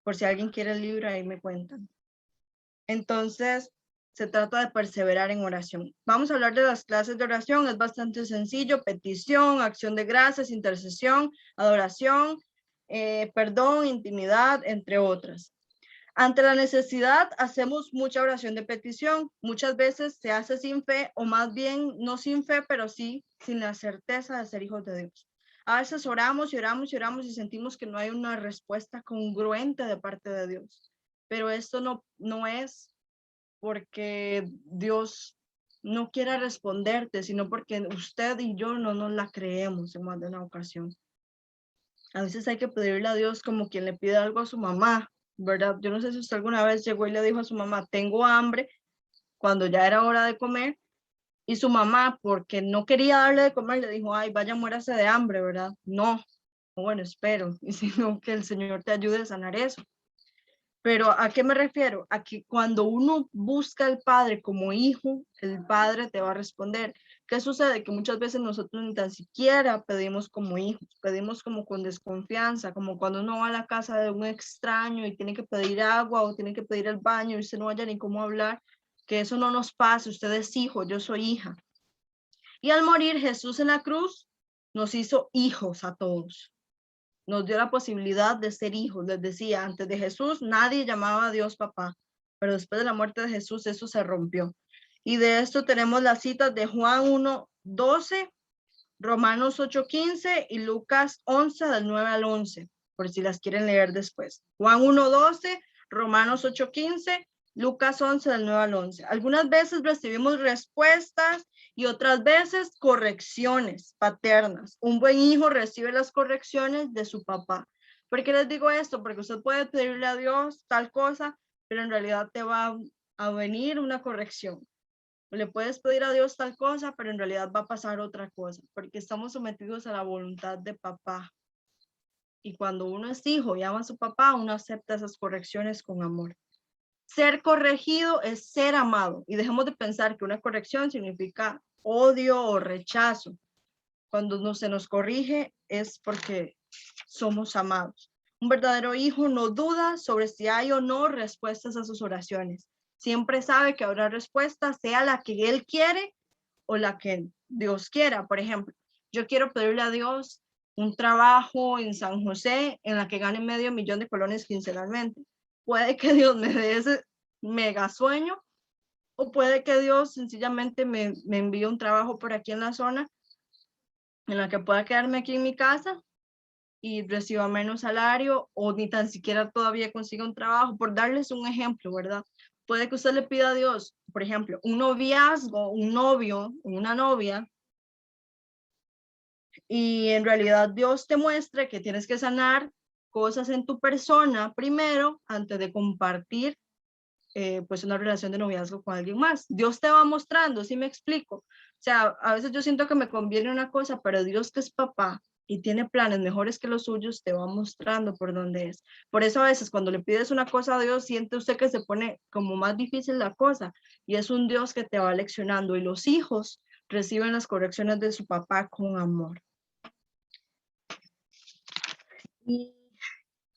Por si alguien quiere el libro, ahí me cuentan. Entonces, se trata de perseverar en oración. Vamos a hablar de las clases de oración, es bastante sencillo: petición, acción de gracias, intercesión, adoración, perdón, intimidad, entre otras. Ante la necesidad, hacemos mucha oración de petición. Muchas veces se hace sin fe, o más bien no sin fe, pero sí sin la certeza de ser hijos de Dios. A veces oramos y oramos y oramos y sentimos que no hay una respuesta congruente de parte de Dios. Pero esto no es porque Dios no quiera responderte, sino porque usted y yo no nos la creemos en más de una ocasión. A veces hay que pedirle a Dios como quien le pide algo a su mamá, ¿verdad? Yo no sé si usted alguna vez llegó y le dijo a su mamá, tengo hambre, cuando ya era hora de comer, y su mamá, porque no quería darle de comer, le dijo, ay, vaya, muérase de hambre, ¿verdad? No, bueno, espero, y sino que el Señor te ayude a sanar eso. Pero ¿a qué me refiero? A que cuando uno busca al Padre como hijo, el Padre te va a responder. ¿Qué sucede? Que muchas veces nosotros ni tan siquiera pedimos como hijos, pedimos como con desconfianza, como cuando uno va a la casa de un extraño y tiene que pedir agua o tiene que pedir el baño y usted no haya ni cómo hablar, que eso no nos pase, usted es hijo, yo soy hija. Y al morir Jesús en la cruz, nos hizo hijos a todos. Nos dio la posibilidad de ser hijos. Les decía, antes de Jesús nadie llamaba a Dios papá, pero después de la muerte de Jesús eso se rompió. Y de esto tenemos las citas de Juan 1:12, Romanos 8:15 y Lucas 11 del 9 al 11, por si las quieren leer después. Juan 1:12, Romanos 8:15, Lucas 11 del 9 al 11. Algunas veces recibimos respuestas y otras veces correcciones paternas. Un buen hijo recibe las correcciones de su papá. ¿Por qué les digo esto? Porque usted puede pedirle a Dios tal cosa, pero en realidad te va a venir una corrección. Le puedes pedir a Dios tal cosa, pero en realidad va a pasar otra cosa, porque estamos sometidos a la voluntad de papá. Y cuando uno es hijo y ama a su papá, uno acepta esas correcciones con amor. Ser corregido es ser amado. Y dejemos de pensar que una corrección significa odio o rechazo. Cuando no se nos corrige es porque somos amados. Un verdadero hijo no duda sobre si hay o no respuestas a sus oraciones. Siempre sabe que habrá respuesta, sea la que él quiere o la que Dios quiera. Por ejemplo, yo quiero pedirle a Dios un trabajo en San José en la que gane $500,000 de colones quincenalmente. Puede que Dios me dé ese mega sueño o puede que Dios sencillamente me envíe un trabajo por aquí en la zona en la que pueda quedarme aquí en mi casa y reciba menos salario o ni tan siquiera todavía consiga un trabajo, por darles un ejemplo, ¿verdad? Puede que usted le pida a Dios, por ejemplo, un noviazgo, un novio, una novia, y en realidad Dios te muestre que tienes que sanar cosas en tu persona primero antes de compartir pues una relación de noviazgo con alguien más. Dios te va mostrando, ¿sí me explico? O sea, a veces yo siento que me conviene una cosa, pero Dios, que es papá y tiene planes mejores que los suyos, te va mostrando por dónde es. Por eso a veces cuando le pides una cosa a Dios, siente usted que se pone como más difícil la cosa, y es un Dios que te va leccionando, y los hijos reciben las correcciones de su papá con amor. Y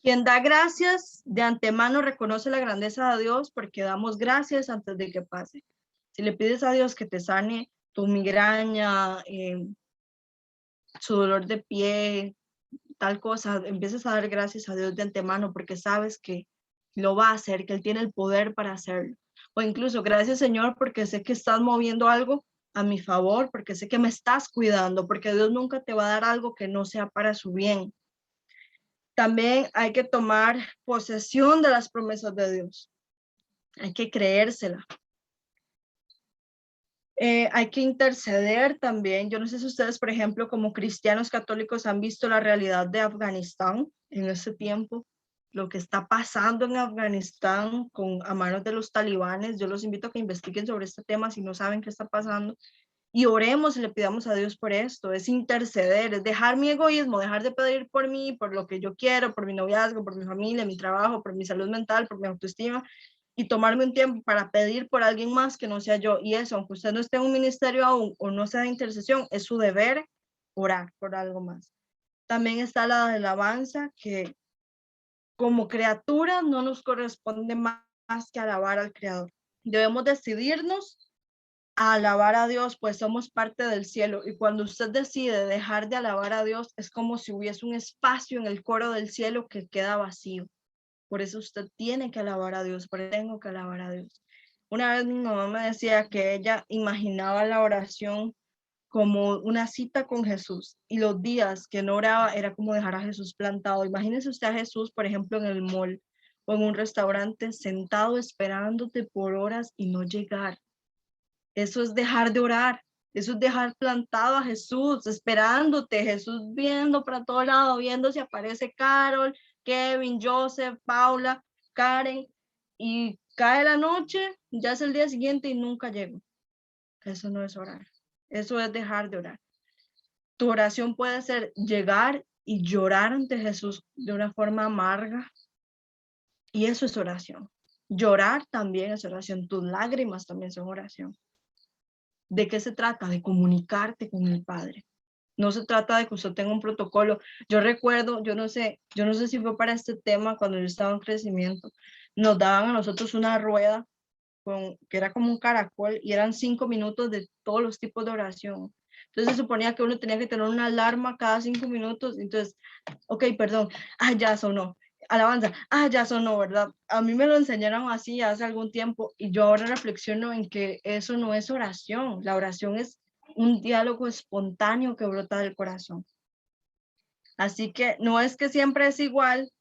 quien da gracias de antemano reconoce la grandeza de Dios, porque damos gracias antes de que pase. Si le pides a Dios que te sane tu migraña, su dolor de pie, tal cosa, empiezas a dar gracias a Dios de antemano porque sabes que lo va a hacer, que Él tiene el poder para hacerlo. O incluso, gracias Señor porque sé que estás moviendo algo a mi favor, porque sé que me estás cuidando, porque Dios nunca te va a dar algo que no sea para su bien. También hay que tomar posesión de las promesas de Dios. Hay que creérsela. Hay que interceder también. Yo no sé si ustedes, por ejemplo, como cristianos católicos, han visto la realidad de Afganistán en ese tiempo, lo que está pasando en Afganistán a manos de los talibanes. Yo los invito a que investiguen sobre este tema si no saben qué está pasando. Y oremos y le pidamos a Dios por esto. Es interceder, es dejar mi egoísmo, dejar de pedir por mí, por lo que yo quiero, por mi noviazgo, por mi familia, mi trabajo, por mi salud mental, por mi autoestima, y tomarme un tiempo para pedir por alguien más que no sea yo. Y eso, aunque usted no esté en un ministerio aún o no sea de intercesión, es su deber orar por algo más. También está la alabanza, que como criaturas no nos corresponde más que alabar al Creador. Debemos decidirnos a alabar a Dios, pues somos parte del cielo. Y cuando usted decide dejar de alabar a Dios, es como si hubiese un espacio en el coro del cielo que queda vacío. Por eso usted tiene que alabar a Dios, por eso tengo que alabar a Dios. Una vez mi mamá me decía que ella imaginaba la oración como una cita con Jesús, y los días que no oraba era como dejar a Jesús plantado. Imagínese usted a Jesús, por ejemplo, en el mall o en un restaurante, sentado esperándote por horas y no llegar. Eso es dejar de orar. Eso es dejar plantado a Jesús, esperándote, Jesús viendo para todo lado, viendo si aparece Carol, Kevin, Joseph, Paula, Karen, y cae la noche, ya es el día siguiente y nunca llego. Eso no es orar. Eso es dejar de orar. Tu oración puede ser llegar y llorar ante Jesús de una forma amarga, y eso es oración. Llorar también es oración. Tus lágrimas también son oración. ¿De qué se trata? De comunicarte con el Padre. No se trata de que usted tenga un protocolo. Yo recuerdo, yo no sé si fue para este tema cuando yo estaba en crecimiento, nos daban a nosotros una rueda que era como un caracol, y eran 5 minutos de todos los tipos de oración. Entonces se suponía que uno tenía que tener una alarma cada 5 minutos. Entonces, ok, perdón, ya sonó. alabanza, ya sonó, ¿verdad? A mí me lo enseñaron así hace algún tiempo y yo ahora reflexiono en que eso no es oración. La oración es un diálogo espontáneo que brota del corazón. Así que no es que siempre es igual.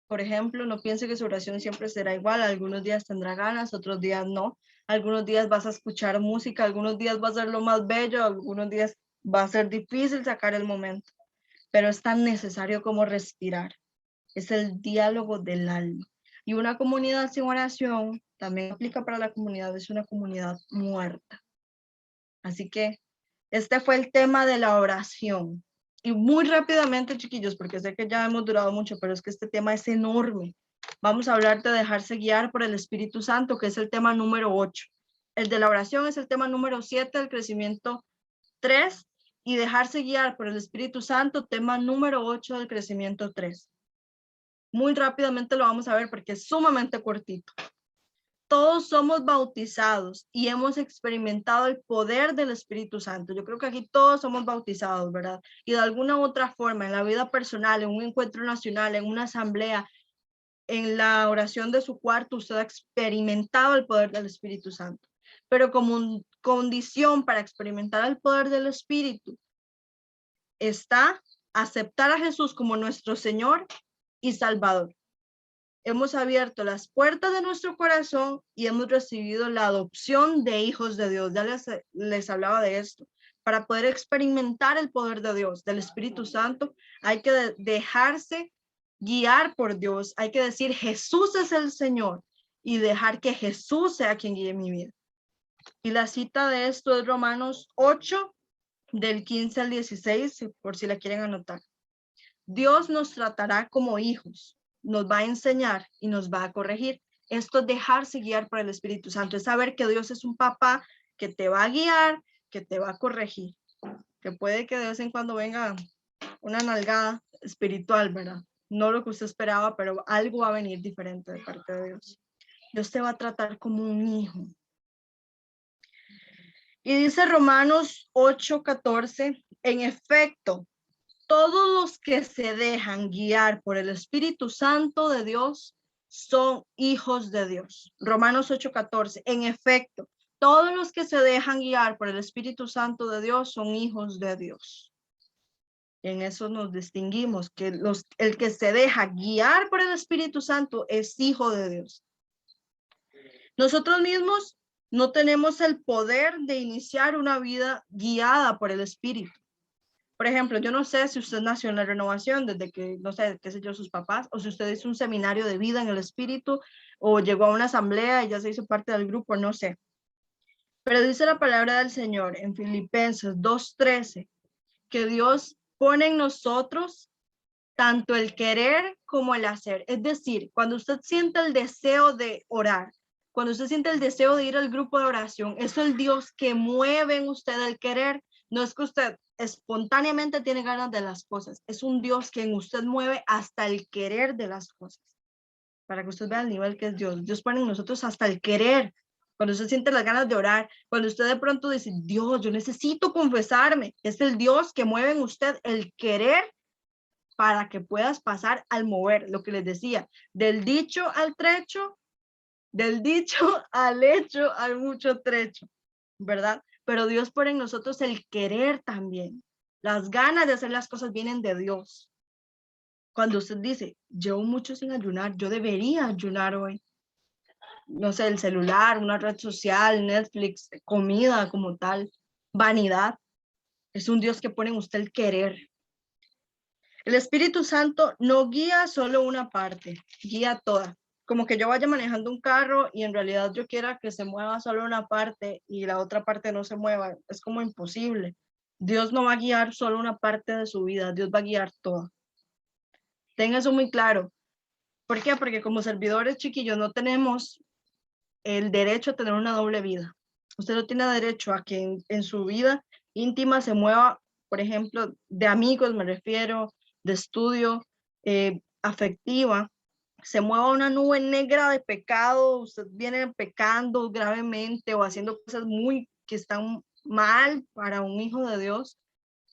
Por ejemplo, no piense que su oración siempre será igual. Algunos días tendrá ganas, otros días no. Algunos días vas a escuchar música, algunos días va a ser lo más bello, algunos días va a ser difícil sacar el momento. Pero es tan necesario como respirar. Es el diálogo del alma. Y una comunidad sin oración también aplica para la comunidad, es una comunidad muerta. Así que este fue el tema de la oración. Y muy rápidamente, chiquillos, porque sé que ya hemos durado mucho, pero es que este tema es enorme. Vamos a hablar de dejarse guiar por el Espíritu Santo, que es el tema número 8. El de la oración es el tema número 7, el crecimiento 3, y dejarse guiar por el Espíritu Santo, tema número 8 del crecimiento 3. Muy rápidamente lo vamos a ver porque es sumamente cortito. Todos somos bautizados y hemos experimentado el poder del Espíritu Santo. Yo creo que aquí todos somos bautizados, ¿verdad? Y de alguna u otra forma, en la vida personal, en un encuentro nacional, en una asamblea, en la oración de su cuarto, usted ha experimentado el poder del Espíritu Santo. Pero como condición para experimentar el poder del Espíritu está aceptar a Jesús como nuestro Señor y Salvador. Hemos abierto las puertas de nuestro corazón y hemos recibido la adopción de hijos de Dios. Ya les hablaba de esto. Para poder experimentar el poder de Dios, del Espíritu Santo, hay que dejarse guiar por Dios. Hay que decir, Jesús es el Señor y dejar que Jesús sea quien guíe mi vida. Y la cita de esto es Romanos 8, del 15 al 16, por si la quieren anotar. Dios nos tratará como hijos, nos va a enseñar y nos va a corregir. Esto es dejarse guiar por el Espíritu Santo, es saber que Dios es un papá que te va a guiar, que te va a corregir, que puede que de vez en cuando venga una nalgada espiritual, ¿verdad? No lo que usted esperaba, pero algo va a venir diferente de parte de Dios. Dios te va a tratar como un hijo. Y dice Romanos 8:14, en efecto, todos los que se dejan guiar por el Espíritu Santo de Dios son hijos de Dios. Romanos 8:14. En efecto, todos los que se dejan guiar por el Espíritu Santo de Dios son hijos de Dios. En eso nos distinguimos, que el que se deja guiar por el Espíritu Santo es hijo de Dios. Nosotros mismos no tenemos el poder de iniciar una vida guiada por el Espíritu. Por ejemplo, yo no sé si usted nació en la renovación desde que, no sé, qué sé yo, sus papás, o si usted hizo un seminario de vida en el Espíritu, o llegó a una asamblea y ya se hizo parte del grupo, no sé. Pero dice la palabra del Señor en Filipenses 2:13, que Dios pone en nosotros tanto el querer como el hacer. Es decir, cuando usted siente el deseo de orar, cuando usted siente el deseo de ir al grupo de oración, es el Dios que mueve en usted el querer. No es que usted espontáneamente tiene ganas de las cosas, es un Dios que en usted mueve hasta el querer de las cosas. Para que usted vea el nivel que es Dios. Dios pone en nosotros hasta el querer. Cuando usted siente las ganas de orar, cuando usted de pronto dice, Dios, yo necesito confesarme, es el Dios que mueve en usted el querer para que puedas pasar al mover, lo que les decía, del dicho al trecho, del dicho al hecho hay mucho trecho, ¿verdad? Pero Dios pone en nosotros el querer también. Las ganas de hacer las cosas vienen de Dios. Cuando usted dice, llevo mucho sin ayunar, yo debería ayunar hoy. No sé, el celular, una red social, Netflix, comida como tal, vanidad. Es un Dios que pone en usted el querer. El Espíritu Santo no guía solo una parte, guía toda. Como que yo vaya manejando un carro y en realidad yo quiera que se mueva solo una parte y la otra parte no se mueva. Es como imposible. Dios no va a guiar solo una parte de su vida, Dios va a guiar toda. Tenga eso muy claro. ¿Por qué? Porque como servidores chiquillos no tenemos el derecho a tener una doble vida. Usted no tiene derecho a que en su vida íntima se mueva, por ejemplo, de amigos me refiero, de estudio, afectiva, se mueva una nube negra de pecado, usted viene pecando gravemente o haciendo cosas muy que están mal para un hijo de Dios,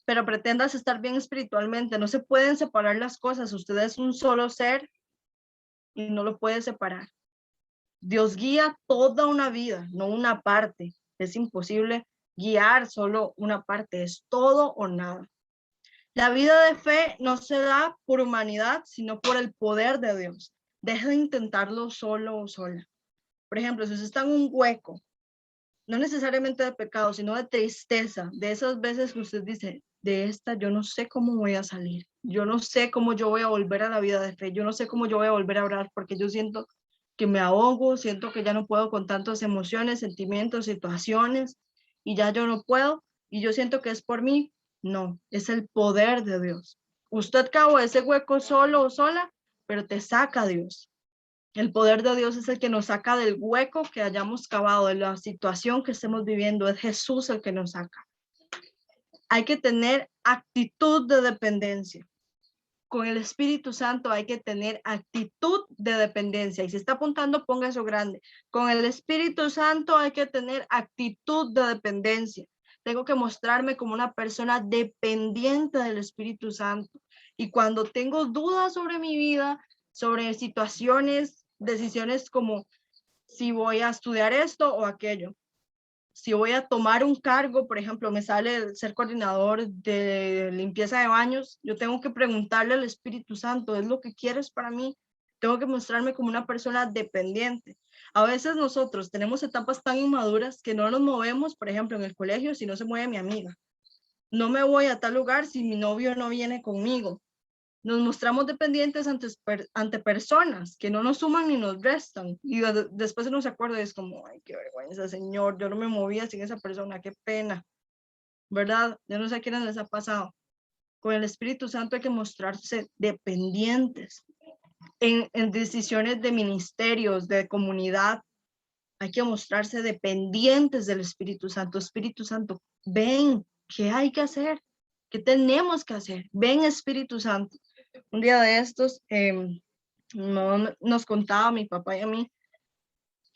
pero pretendas estar bien espiritualmente. No se pueden separar las cosas, usted es un solo ser y no lo puedes separar. Dios guía toda una vida, no una parte. Es imposible guiar solo una parte, es todo o nada. La vida de fe no se da por humanidad, sino por el poder de Dios. Deja de intentarlo solo o sola. Por ejemplo, si usted está en un hueco, no necesariamente de pecado, sino de tristeza, de esas veces que usted dice, de esta yo no sé cómo voy a salir, yo no sé cómo yo voy a volver a la vida de fe, yo no sé cómo yo voy a volver a orar, porque yo siento que me ahogo, siento que ya no puedo con tantas emociones, sentimientos, situaciones, y ya yo no puedo, y yo siento que es por mí. No, es el poder de Dios. Usted cavó ese hueco solo o sola, pero te saca Dios. El poder de Dios es el que nos saca del hueco que hayamos cavado, de la situación que estemos viviendo. Es Jesús el que nos saca. Hay que tener actitud de dependencia. Con el Espíritu Santo hay que tener actitud de dependencia. Y si está apuntando, ponga eso grande. Con el Espíritu Santo hay que tener actitud de dependencia. Tengo que mostrarme como una persona dependiente del Espíritu Santo. Y cuando tengo dudas sobre mi vida, sobre situaciones, decisiones como si voy a estudiar esto o aquello, si voy a tomar un cargo, por ejemplo, me sale ser coordinador de limpieza de baños, yo tengo que preguntarle al Espíritu Santo, ¿es lo que quieres para mí? Tengo que mostrarme como una persona dependiente. A veces nosotros tenemos etapas tan inmaduras que no nos movemos, por ejemplo, en el colegio, si no se mueve mi amiga. No me voy a tal lugar si mi novio no viene conmigo. Nos mostramos dependientes ante personas que no nos suman ni nos restan. Y después se nos acuerda y es como, ay, qué vergüenza, Señor, yo no me movía sin esa persona, qué pena, ¿verdad? Yo no sé a quiénes les ha pasado. Con el Espíritu Santo hay que mostrarse dependientes. En decisiones de ministerios, de comunidad, hay que mostrarse dependientes del Espíritu Santo. Espíritu Santo, ven, ¿qué hay que hacer? ¿Qué tenemos que hacer? Ven, Espíritu Santo. Un día de estos, nos contaba mi papá y a mí,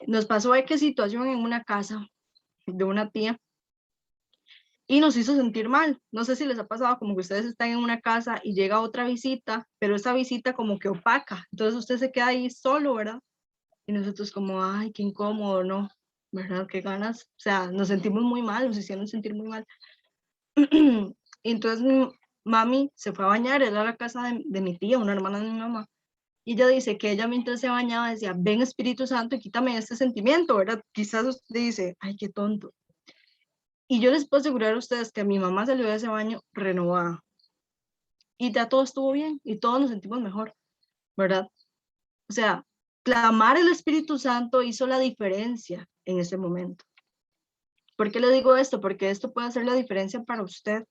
nos pasó X situación en una casa de una tía y nos hizo sentir mal. No sé si les ha pasado como que ustedes están en una casa y llega otra visita, pero esa visita como que opaca. Entonces usted se queda ahí solo, ¿verdad? Y nosotros como, ay, qué incómodo, ¿no? ¿Verdad? Qué ganas. O sea, nos sentimos muy mal, nos hicieron sentir muy mal. Y entonces mi mami se fue a bañar, era la casa de mi tía, una hermana de mi mamá. Y ella dice que ella mientras se bañaba decía, ven Espíritu Santo y quítame este sentimiento, ¿verdad? Quizás usted dice, ay, qué tonto. Y yo les puedo asegurar a ustedes que mi mamá salió de ese baño renovada. Y ya todo estuvo bien y todos nos sentimos mejor, ¿verdad? O sea, clamar el Espíritu Santo hizo la diferencia en ese momento. ¿Por qué le digo esto? Porque esto puede hacer la diferencia para usted.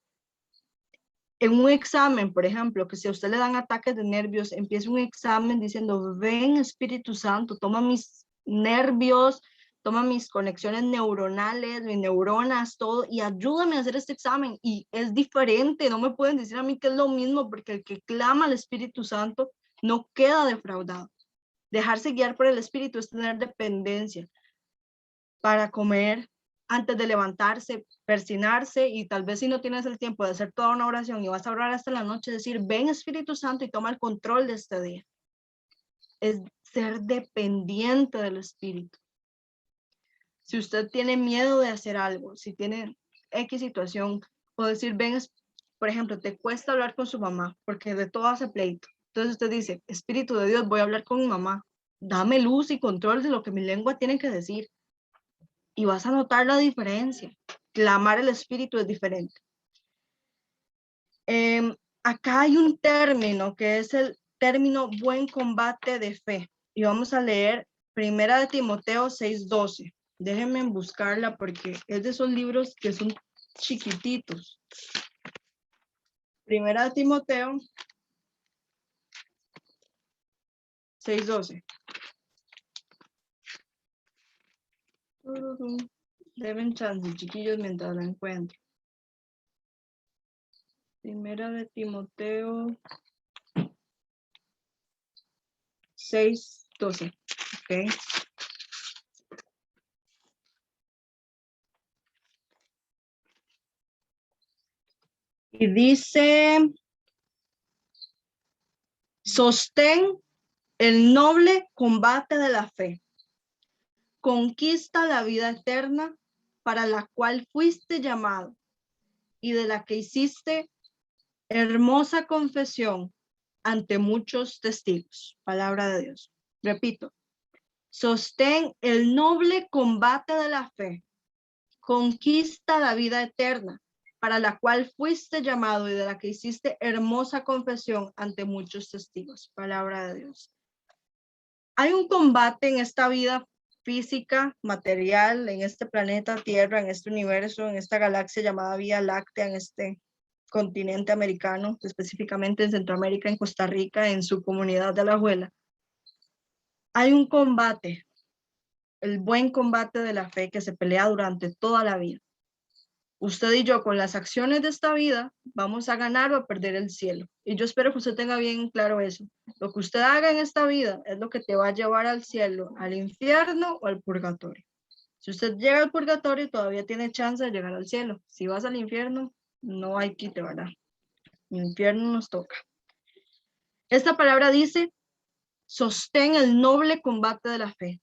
En un examen, por ejemplo, que si a usted le dan ataques de nervios, empieza un examen diciendo, ven Espíritu Santo, toma mis nervios, toma mis conexiones neuronales, mis neuronas, todo, y ayúdame a hacer este examen. Y es diferente, no me pueden decir a mí que es lo mismo, porque el que clama al Espíritu Santo no queda defraudado. Dejarse guiar por el Espíritu es tener dependencia para comer, antes de levantarse, persinarse, y tal vez si no tienes el tiempo de hacer toda una oración y vas a orar hasta la noche, decir, ven Espíritu Santo y toma el control de este día. Es ser dependiente del Espíritu. Si usted tiene miedo de hacer algo, si tiene X situación, o decir, ven, por ejemplo, te cuesta hablar con su mamá, porque de todo hace pleito. Entonces usted dice, Espíritu de Dios, voy a hablar con mi mamá. Dame luz y control de lo que mi lengua tiene que decir. Y vas a notar la diferencia. Clamar el Espíritu es diferente. Acá hay un término que es el término buen combate de fe. Y vamos a leer Primera de Timoteo 6:12. Déjenme buscarla porque es de esos libros que son chiquititos. Primera de Timoteo 6:12. Deben chance, chiquillos, mientras la encuentro. Primera de Timoteo 6:12. Ok. Y dice, sostén el noble combate de la fe. Conquista la vida eterna para la cual fuiste llamado y de la que hiciste hermosa confesión ante muchos testigos. Palabra de Dios. Repito, sostén el noble combate de la fe. Conquista la vida eterna para la cual fuiste llamado y de la que hiciste hermosa confesión ante muchos testigos. Palabra de Dios. Hay un combate en esta vida física, material, en este planeta Tierra, en este universo, en esta galaxia llamada Vía Láctea, en este continente americano, específicamente en Centroamérica, en Costa Rica, en su comunidad de Alajuela. Hay un combate, el buen combate de la fe que se pelea durante toda la vida. Usted y yo, con las acciones de esta vida, vamos a ganar o a perder el cielo. Y yo espero que usted tenga bien claro eso. Lo que usted haga en esta vida es lo que te va a llevar al cielo, al infierno o al purgatorio. Si usted llega al purgatorio, todavía tiene chance de llegar al cielo. Si vas al infierno, no hay quite, ¿verdad? El infierno nos toca. Esta palabra dice, sostén el noble combate de la fe.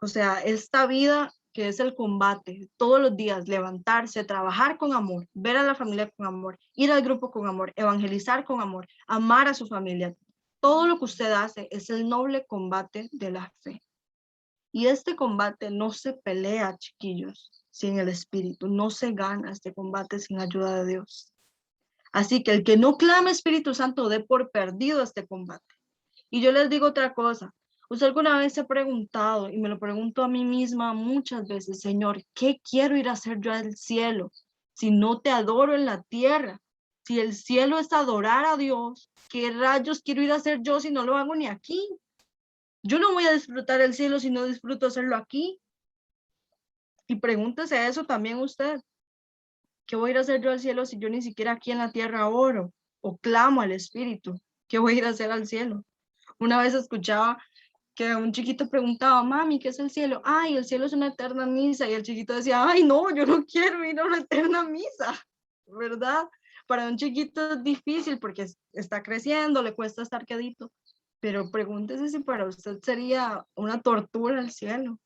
O sea, esta vida que es el combate, todos los días, levantarse, trabajar con amor, ver a la familia con amor, ir al grupo con amor, evangelizar con amor, amar a su familia. Todo lo que usted hace es el noble combate de la fe. Y este combate no se pelea, chiquillos, sin el Espíritu. No se gana este combate sin ayuda de Dios. Así que el que no clame Espíritu Santo dé por perdido este combate. Y yo les digo otra cosa. ¿Usted alguna vez se ha preguntado, y me lo pregunto a mí misma muchas veces, Señor, ¿qué quiero ir a hacer yo al cielo si no te adoro en la tierra? Si el cielo es adorar a Dios, ¿qué rayos quiero ir a hacer yo si no lo hago ni aquí? Yo no voy a disfrutar el cielo si no disfruto hacerlo aquí. Y pregúntese eso también usted. ¿Qué voy a ir a hacer yo al cielo si yo ni siquiera aquí en la tierra oro o clamo al Espíritu? ¿Qué voy a ir a hacer al cielo? Una vez escuchaba que un chiquito preguntaba, mami, ¿qué es el cielo? Ay, el cielo es una eterna misa. Y el chiquito decía, ay, no, yo no quiero ir a una eterna misa, ¿verdad? Para un chiquito es difícil porque está creciendo, le cuesta estar quedito. Pero pregúntese si para usted sería una tortura el cielo.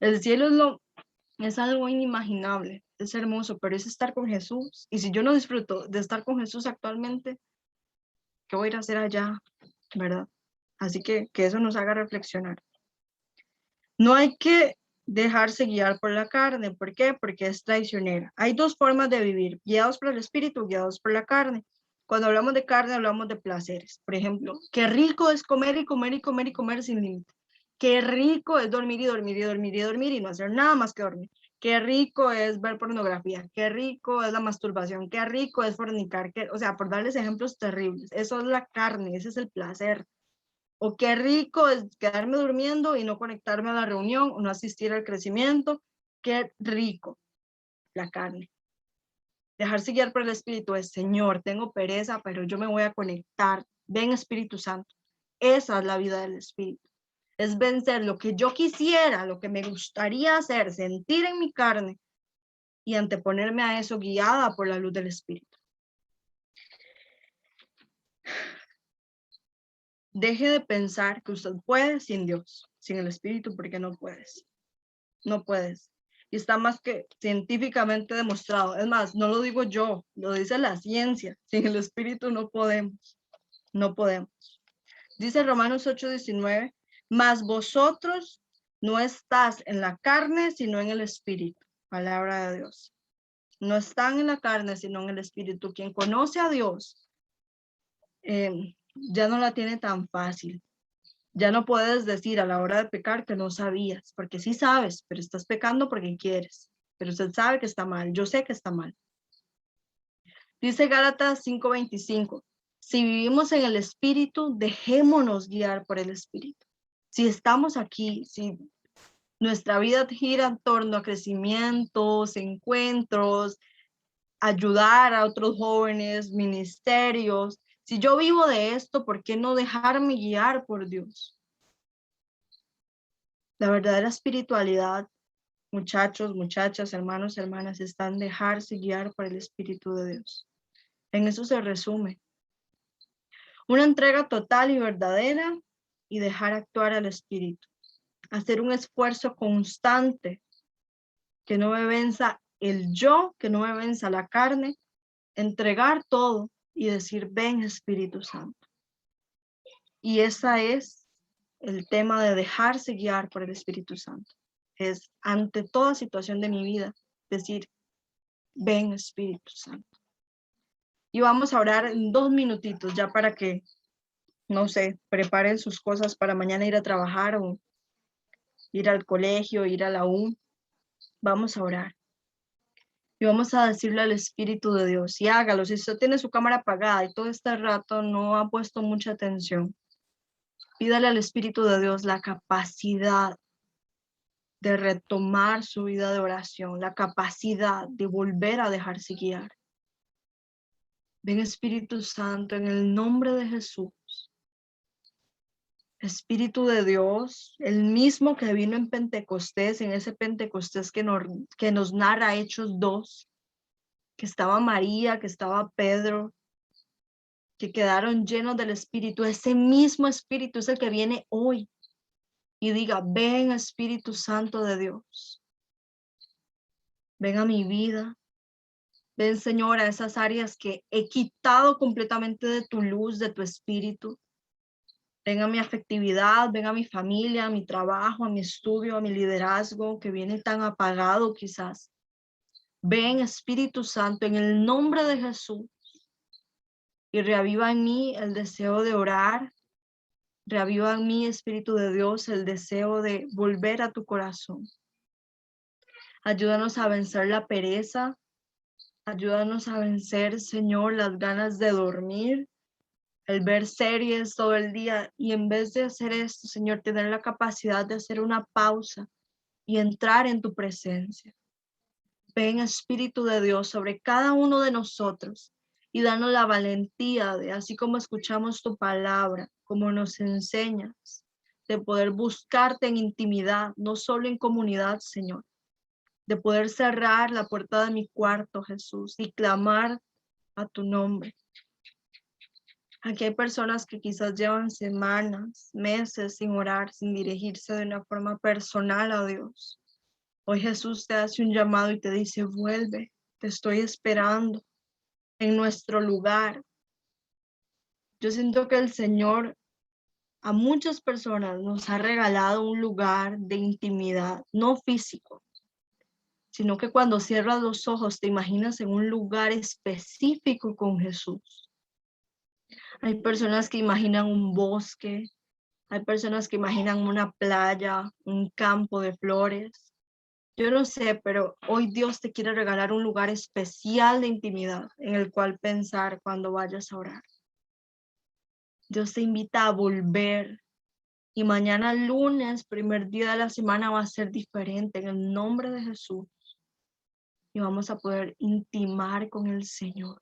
El cielo es algo inimaginable, es hermoso, pero es estar con Jesús. Y si yo no disfruto de estar con Jesús actualmente, ¿qué voy a ir a hacer allá? ¿Verdad? Así que eso nos haga reflexionar. No hay que dejarse guiar por la carne. ¿Por qué? Porque es traicionera. Hay dos formas de vivir, guiados por el espíritu, guiados por la carne. Cuando hablamos de carne, hablamos de placeres. Por ejemplo, qué rico es comer y comer y comer y comer sin límite. Qué rico es dormir y dormir y dormir y dormir y no hacer nada más que dormir. Qué rico es ver pornografía. Qué rico es la masturbación. Qué rico es fornicar. O sea, por darles ejemplos terribles. Eso es la carne, ese es el placer. O qué rico es quedarme durmiendo y no conectarme a la reunión o no asistir al crecimiento. Qué rico, la carne. Dejarse guiar por el Espíritu es, Señor, tengo pereza, pero yo me voy a conectar. Ven, Espíritu Santo. Esa es la vida del Espíritu. Es vencer lo que yo quisiera, lo que me gustaría hacer, sentir en mi carne y anteponerme a eso guiada por la luz del Espíritu. Deje de pensar que usted puede sin Dios, sin el Espíritu, porque no puedes. No puedes. Y está más que científicamente demostrado. Es más, no lo digo yo, lo dice la ciencia. Sin el Espíritu no podemos. No podemos. Dice Romanos 8:19, mas vosotros no estás en la carne, sino en el Espíritu. Palabra de Dios. No están en la carne, sino en el Espíritu. Quien conoce a Dios ya no la tiene tan fácil. Ya no puedes decir a la hora de pecar que no sabías, porque sí sabes, pero estás pecando porque quieres. Pero usted sabe que está mal. Yo sé que está mal. Dice Gálatas 5:25, si vivimos en el Espíritu, dejémonos guiar por el Espíritu. Si estamos aquí, si nuestra vida gira en torno a crecimientos, encuentros, ayudar a otros jóvenes, ministerios, si yo vivo de esto, ¿por qué no dejarme guiar por Dios? La verdadera espiritualidad, muchachos, muchachas, hermanos, hermanas, está en dejarse guiar por el Espíritu de Dios. En eso se resume. Una entrega total y verdadera y dejar actuar al Espíritu. Hacer un esfuerzo constante, que no me venza el yo, que no me venza la carne, entregar todo y decir, ven Espíritu Santo. Y esa es el tema de dejarse guiar por el Espíritu Santo. Es ante toda situación de mi vida, decir, ven Espíritu Santo. Y vamos a orar en 2 minutitos ya para que, no sé, preparen sus cosas para mañana ir a trabajar o ir al colegio, ir a la U. Vamos a orar. Y vamos a decirle al Espíritu de Dios, y hágalo. Si usted tiene su cámara apagada y todo este rato no ha puesto mucha atención, pídale al Espíritu de Dios la capacidad de retomar su vida de oración, la capacidad de volver a dejarse guiar. Ven Espíritu Santo, en el nombre de Jesús. Espíritu de Dios, el mismo que vino en Pentecostés, en ese Pentecostés que nos narra Hechos 2, que estaba María, que estaba Pedro, que quedaron llenos del Espíritu. Ese mismo Espíritu es el que viene hoy y diga, ven Espíritu Santo de Dios. Ven a mi vida. Ven, Señor, a esas áreas que he quitado completamente de tu luz, de tu Espíritu. Ven a mi afectividad, ven a mi familia, a mi trabajo, a mi estudio, a mi liderazgo, que viene tan apagado quizás. Ven, Espíritu Santo, en el nombre de Jesús. Y reaviva en mí el deseo de orar. Reaviva en mí, Espíritu de Dios, el deseo de volver a tu corazón. Ayúdanos a vencer la pereza. Ayúdanos a vencer, Señor, las ganas de dormir, el ver series todo el día. Y en vez de hacer esto, Señor, tener la capacidad de hacer una pausa y entrar en tu presencia. Ven, Espíritu de Dios, sobre cada uno de nosotros y danos la valentía de, así como escuchamos tu palabra, como nos enseñas, de poder buscarte en intimidad, no solo en comunidad, Señor, de poder cerrar la puerta de mi cuarto, Jesús, y clamar a tu nombre. Aquí hay personas que quizás llevan semanas, meses sin orar, sin dirigirse de una forma personal a Dios. Hoy Jesús te hace un llamado y te dice, vuelve, te estoy esperando en nuestro lugar. Yo siento que el Señor a muchas personas nos ha regalado un lugar de intimidad, no físico, sino que cuando cierras los ojos te imaginas en un lugar específico con Jesús. Hay personas que imaginan un bosque, hay personas que imaginan una playa, un campo de flores. Yo no sé, pero hoy Dios te quiere regalar un lugar especial de intimidad en el cual pensar cuando vayas a orar. Dios te invita a volver y mañana lunes, primer día de la semana, va a ser diferente en el nombre de Jesús y vamos a poder intimar con el Señor.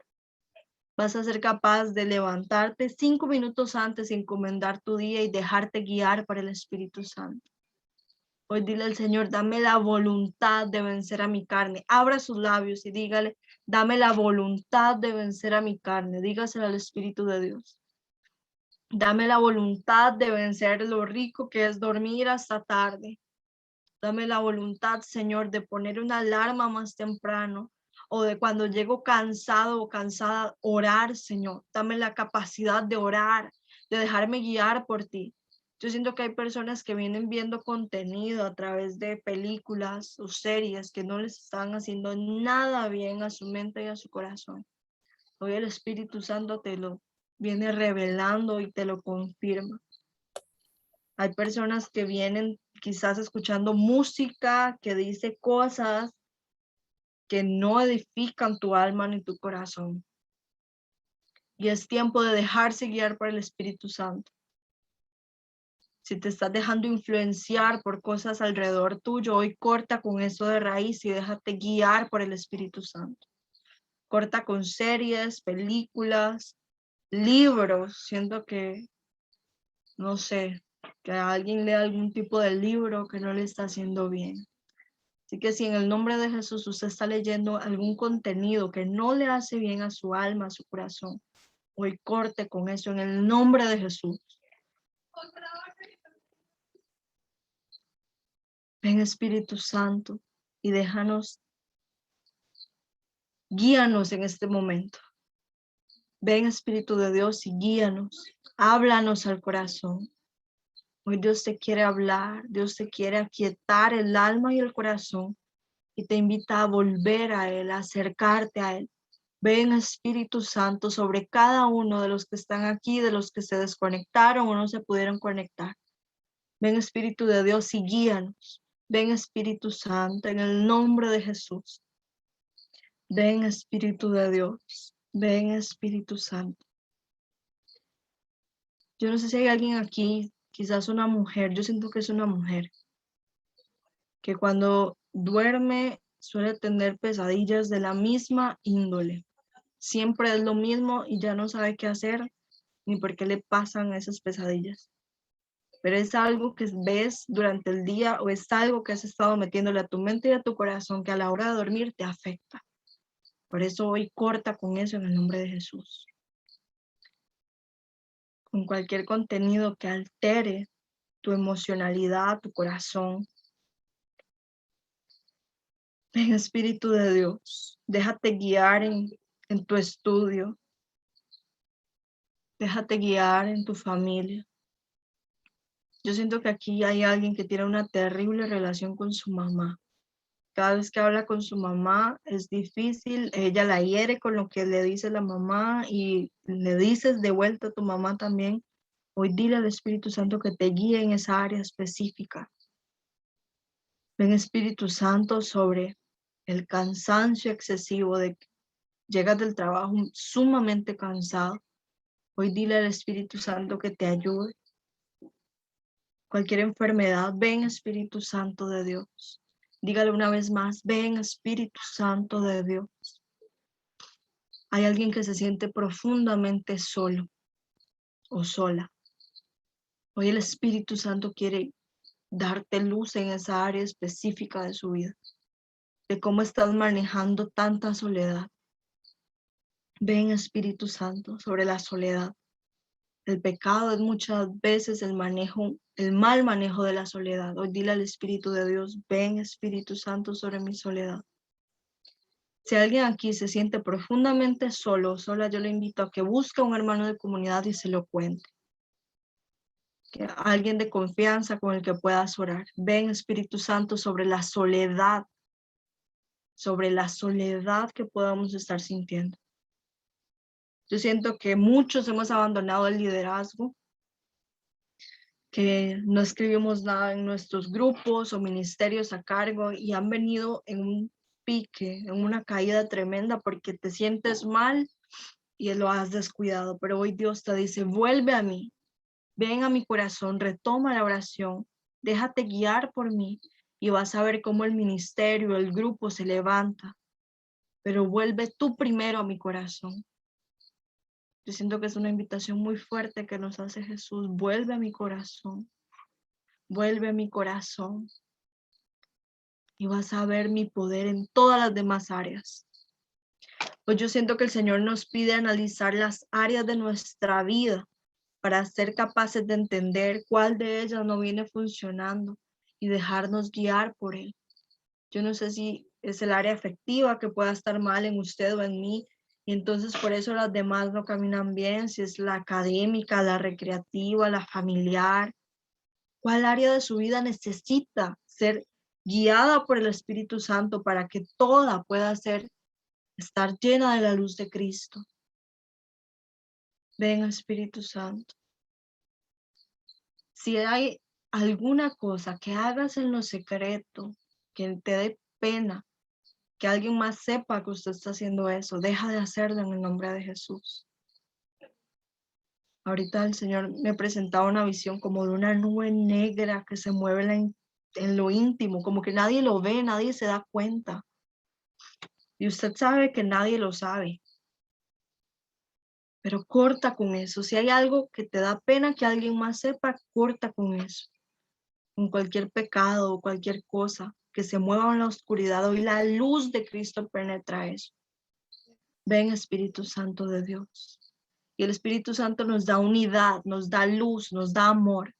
Vas a ser capaz de levantarte 5 minutos antes y encomendar tu día y dejarte guiar por el Espíritu Santo. Hoy dile al Señor, dame la voluntad de vencer a mi carne. Abra sus labios y dígale, dame la voluntad de vencer a mi carne. Dígaselo al Espíritu de Dios. Dame la voluntad de vencer lo rico que es dormir hasta tarde. Dame la voluntad, Señor, de poner una alarma más temprano o de cuando llego cansado o cansada, orar, Señor. Dame la capacidad de orar, de dejarme guiar por ti. Yo siento que hay personas que vienen viendo contenido a través de películas o series que no les están haciendo nada bien a su mente y a su corazón. Hoy el Espíritu Santo te lo viene revelando y te lo confirma. Hay personas que vienen quizás escuchando música que dice cosas que no edifican tu alma ni tu corazón. Y es tiempo de dejarse guiar por el Espíritu Santo. Si te estás dejando influenciar por cosas alrededor tuyo, hoy corta con eso de raíz y déjate guiar por el Espíritu Santo. Corta con series, películas, libros. Siento que, no sé, que alguien lea algún tipo de libro que no le está haciendo bien. Así que si en el nombre de Jesús usted está leyendo algún contenido que no le hace bien a su alma, a su corazón, hoy corte con eso en el nombre de Jesús. Ven Espíritu Santo y guíanos en este momento. Ven Espíritu de Dios y guíanos, háblanos al corazón. Hoy Dios te quiere hablar, Dios te quiere aquietar el alma y el corazón y te invita a volver a Él, a acercarte a Él. Ven Espíritu Santo sobre cada uno de los que están aquí, de los que se desconectaron o no se pudieron conectar. Ven Espíritu de Dios y guíanos. Ven Espíritu Santo en el nombre de Jesús. Ven Espíritu de Dios. Ven Espíritu Santo. Yo no sé si hay alguien aquí, quizás una mujer, yo siento que es una mujer, que cuando duerme suele tener pesadillas de la misma índole. Siempre es lo mismo y ya no sabe qué hacer ni por qué le pasan esas pesadillas. Pero es algo que ves durante el día o es algo que has estado metiéndole a tu mente y a tu corazón que a la hora de dormir te afecta. Por eso hoy corta con eso en el nombre de Jesús. Con cualquier contenido que altere tu emocionalidad, tu corazón. Ven Espíritu de Dios, déjate guiar en tu estudio. Déjate guiar en tu familia. Yo siento que aquí hay alguien que tiene una terrible relación con su mamá. Cada vez que habla con su mamá es difícil, ella la hiere con lo que le dice la mamá y le dices de vuelta a tu mamá también. Hoy dile al Espíritu Santo que te guíe en esa área específica. Ven Espíritu Santo sobre el cansancio excesivo de que llegas del trabajo sumamente cansado. Hoy dile al Espíritu Santo que te ayude. Cualquier enfermedad, ven Espíritu Santo de Dios. Dígale una vez más, ven Espíritu Santo de Dios. Hay alguien que se siente profundamente solo o sola. Hoy el Espíritu Santo quiere darte luz en esa área específica de su vida, de cómo estás manejando tanta soledad. Ven Espíritu Santo sobre la soledad. El pecado es muchas veces el mal manejo de la soledad. Hoy dile al Espíritu de Dios, ven Espíritu Santo sobre mi soledad. Si alguien aquí se siente profundamente solo o sola, yo le invito a que busque a un hermano de comunidad y se lo cuente. Que alguien de confianza con el que puedas orar. Ven Espíritu Santo sobre la soledad que podamos estar sintiendo. Yo siento que muchos hemos abandonado el liderazgo, que no escribimos nada en nuestros grupos o ministerios a cargo y han venido en un pique, en una caída tremenda porque te sientes mal y lo has descuidado. Pero hoy Dios te dice, vuelve a mí, ven a mi corazón, retoma la oración, déjate guiar por mí y vas a ver cómo el ministerio, el grupo se levanta. Pero vuelve tú primero a mi corazón. Yo siento que es una invitación muy fuerte que nos hace Jesús. Vuelve a mi corazón. Vuelve a mi corazón. Y vas a ver mi poder en todas las demás áreas. Pues yo siento que el Señor nos pide analizar las áreas de nuestra vida para ser capaces de entender cuál de ellas no viene funcionando y dejarnos guiar por Él. Yo no sé si es el área afectiva que pueda estar mal en usted o en mí, y entonces por eso las demás no caminan bien, si es la académica, la recreativa, la familiar. ¿Cuál área de su vida necesita ser guiada por el Espíritu Santo para que toda pueda estar llena de la luz de Cristo? Ven, Espíritu Santo. Si hay alguna cosa que hagas en lo secreto, que te dé pena, que alguien más sepa que usted está haciendo eso, deja de hacerlo en el nombre de Jesús. Ahorita el Señor me presentaba una visión como de una nube negra que se mueve en lo íntimo, como que nadie lo ve, nadie se da cuenta. Y usted sabe que nadie lo sabe. Pero corta con eso. Si hay algo que te da pena que alguien más sepa, corta con eso. Con cualquier pecado o cualquier cosa que se mueva en la oscuridad, hoy la luz de Cristo penetra eso. Ven Espíritu Santo de Dios. Y el Espíritu Santo nos da unidad, nos da luz, nos da amor.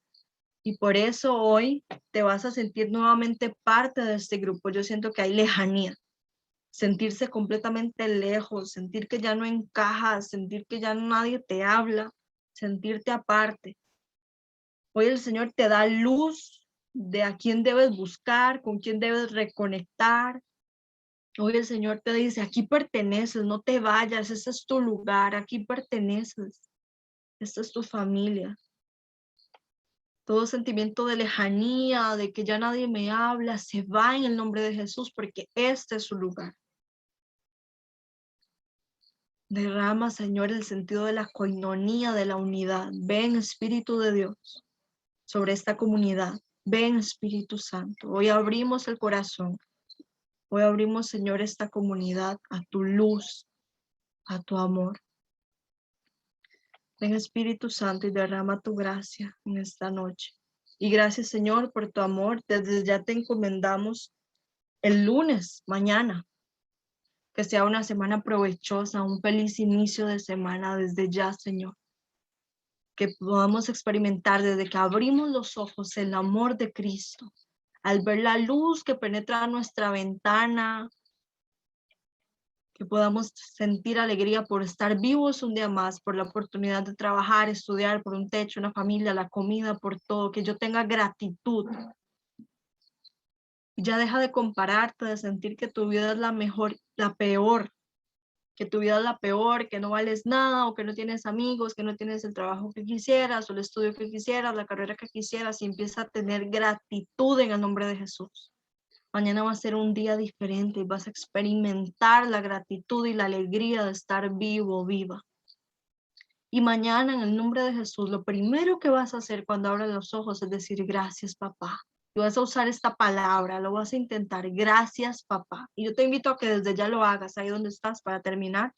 Y por eso hoy te vas a sentir nuevamente parte de este grupo. Yo siento que hay lejanía, sentirse completamente lejos, sentir que ya no encajas, sentir que ya nadie te habla, sentirte aparte. Hoy el Señor te da luz de a quién debes buscar, con quién debes reconectar. Hoy el Señor te dice, aquí perteneces, no te vayas, ese es tu lugar, aquí perteneces, esta es tu familia. Todo sentimiento de lejanía, de que ya nadie me habla, se va en el nombre de Jesús, porque este es su lugar. Derrama, Señor, el sentido de la coinonía, de la unidad. Ven, Espíritu de Dios, sobre esta comunidad. Ven, Espíritu Santo. Hoy abrimos el corazón. Hoy abrimos, Señor, esta comunidad a tu luz, a tu amor. Ven, Espíritu Santo, y derrama tu gracia en esta noche. Y gracias, Señor, por tu amor. Desde ya te encomendamos el lunes, mañana. Que sea una semana provechosa, un feliz inicio de semana desde ya, Señor. Que podamos experimentar desde que abrimos los ojos el amor de Cristo. Al ver la luz que penetra nuestra ventana, que podamos sentir alegría por estar vivos un día más, por la oportunidad de trabajar, estudiar, por un techo, una familia, la comida, por todo, que yo tenga gratitud. Y ya deja de compararte, de sentir que tu vida es la mejor, la peor, que tu vida es la peor, que no vales nada, o que no tienes amigos, que no tienes el trabajo que quisieras, o el estudio que quisieras, la carrera que quisieras, y empieza a tener gratitud en el nombre de Jesús. Mañana va a ser un día diferente y vas a experimentar la gratitud y la alegría de estar vivo, viva. Y mañana, en el nombre de Jesús, lo primero que vas a hacer cuando abras los ojos es decir, gracias, papá. Y vas a usar esta palabra, lo vas a intentar, gracias, papá. Y yo te invito a que desde ya lo hagas, ahí donde estás, para terminar.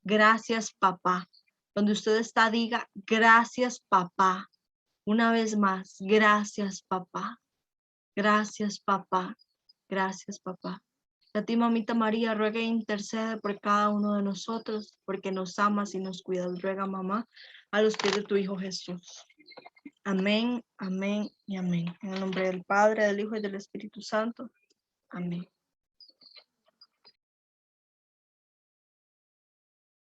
Gracias, papá. Donde usted está, diga, gracias, papá. Una vez más, gracias, papá. Gracias, papá. Gracias, papá. A ti, mamita María, ruega e intercede por cada uno de nosotros, porque nos amas y nos cuidas. Ruega, mamá, a los pies de tu Hijo Jesús. Amén, amén y amén. En el nombre del Padre, del Hijo y del Espíritu Santo. Amén.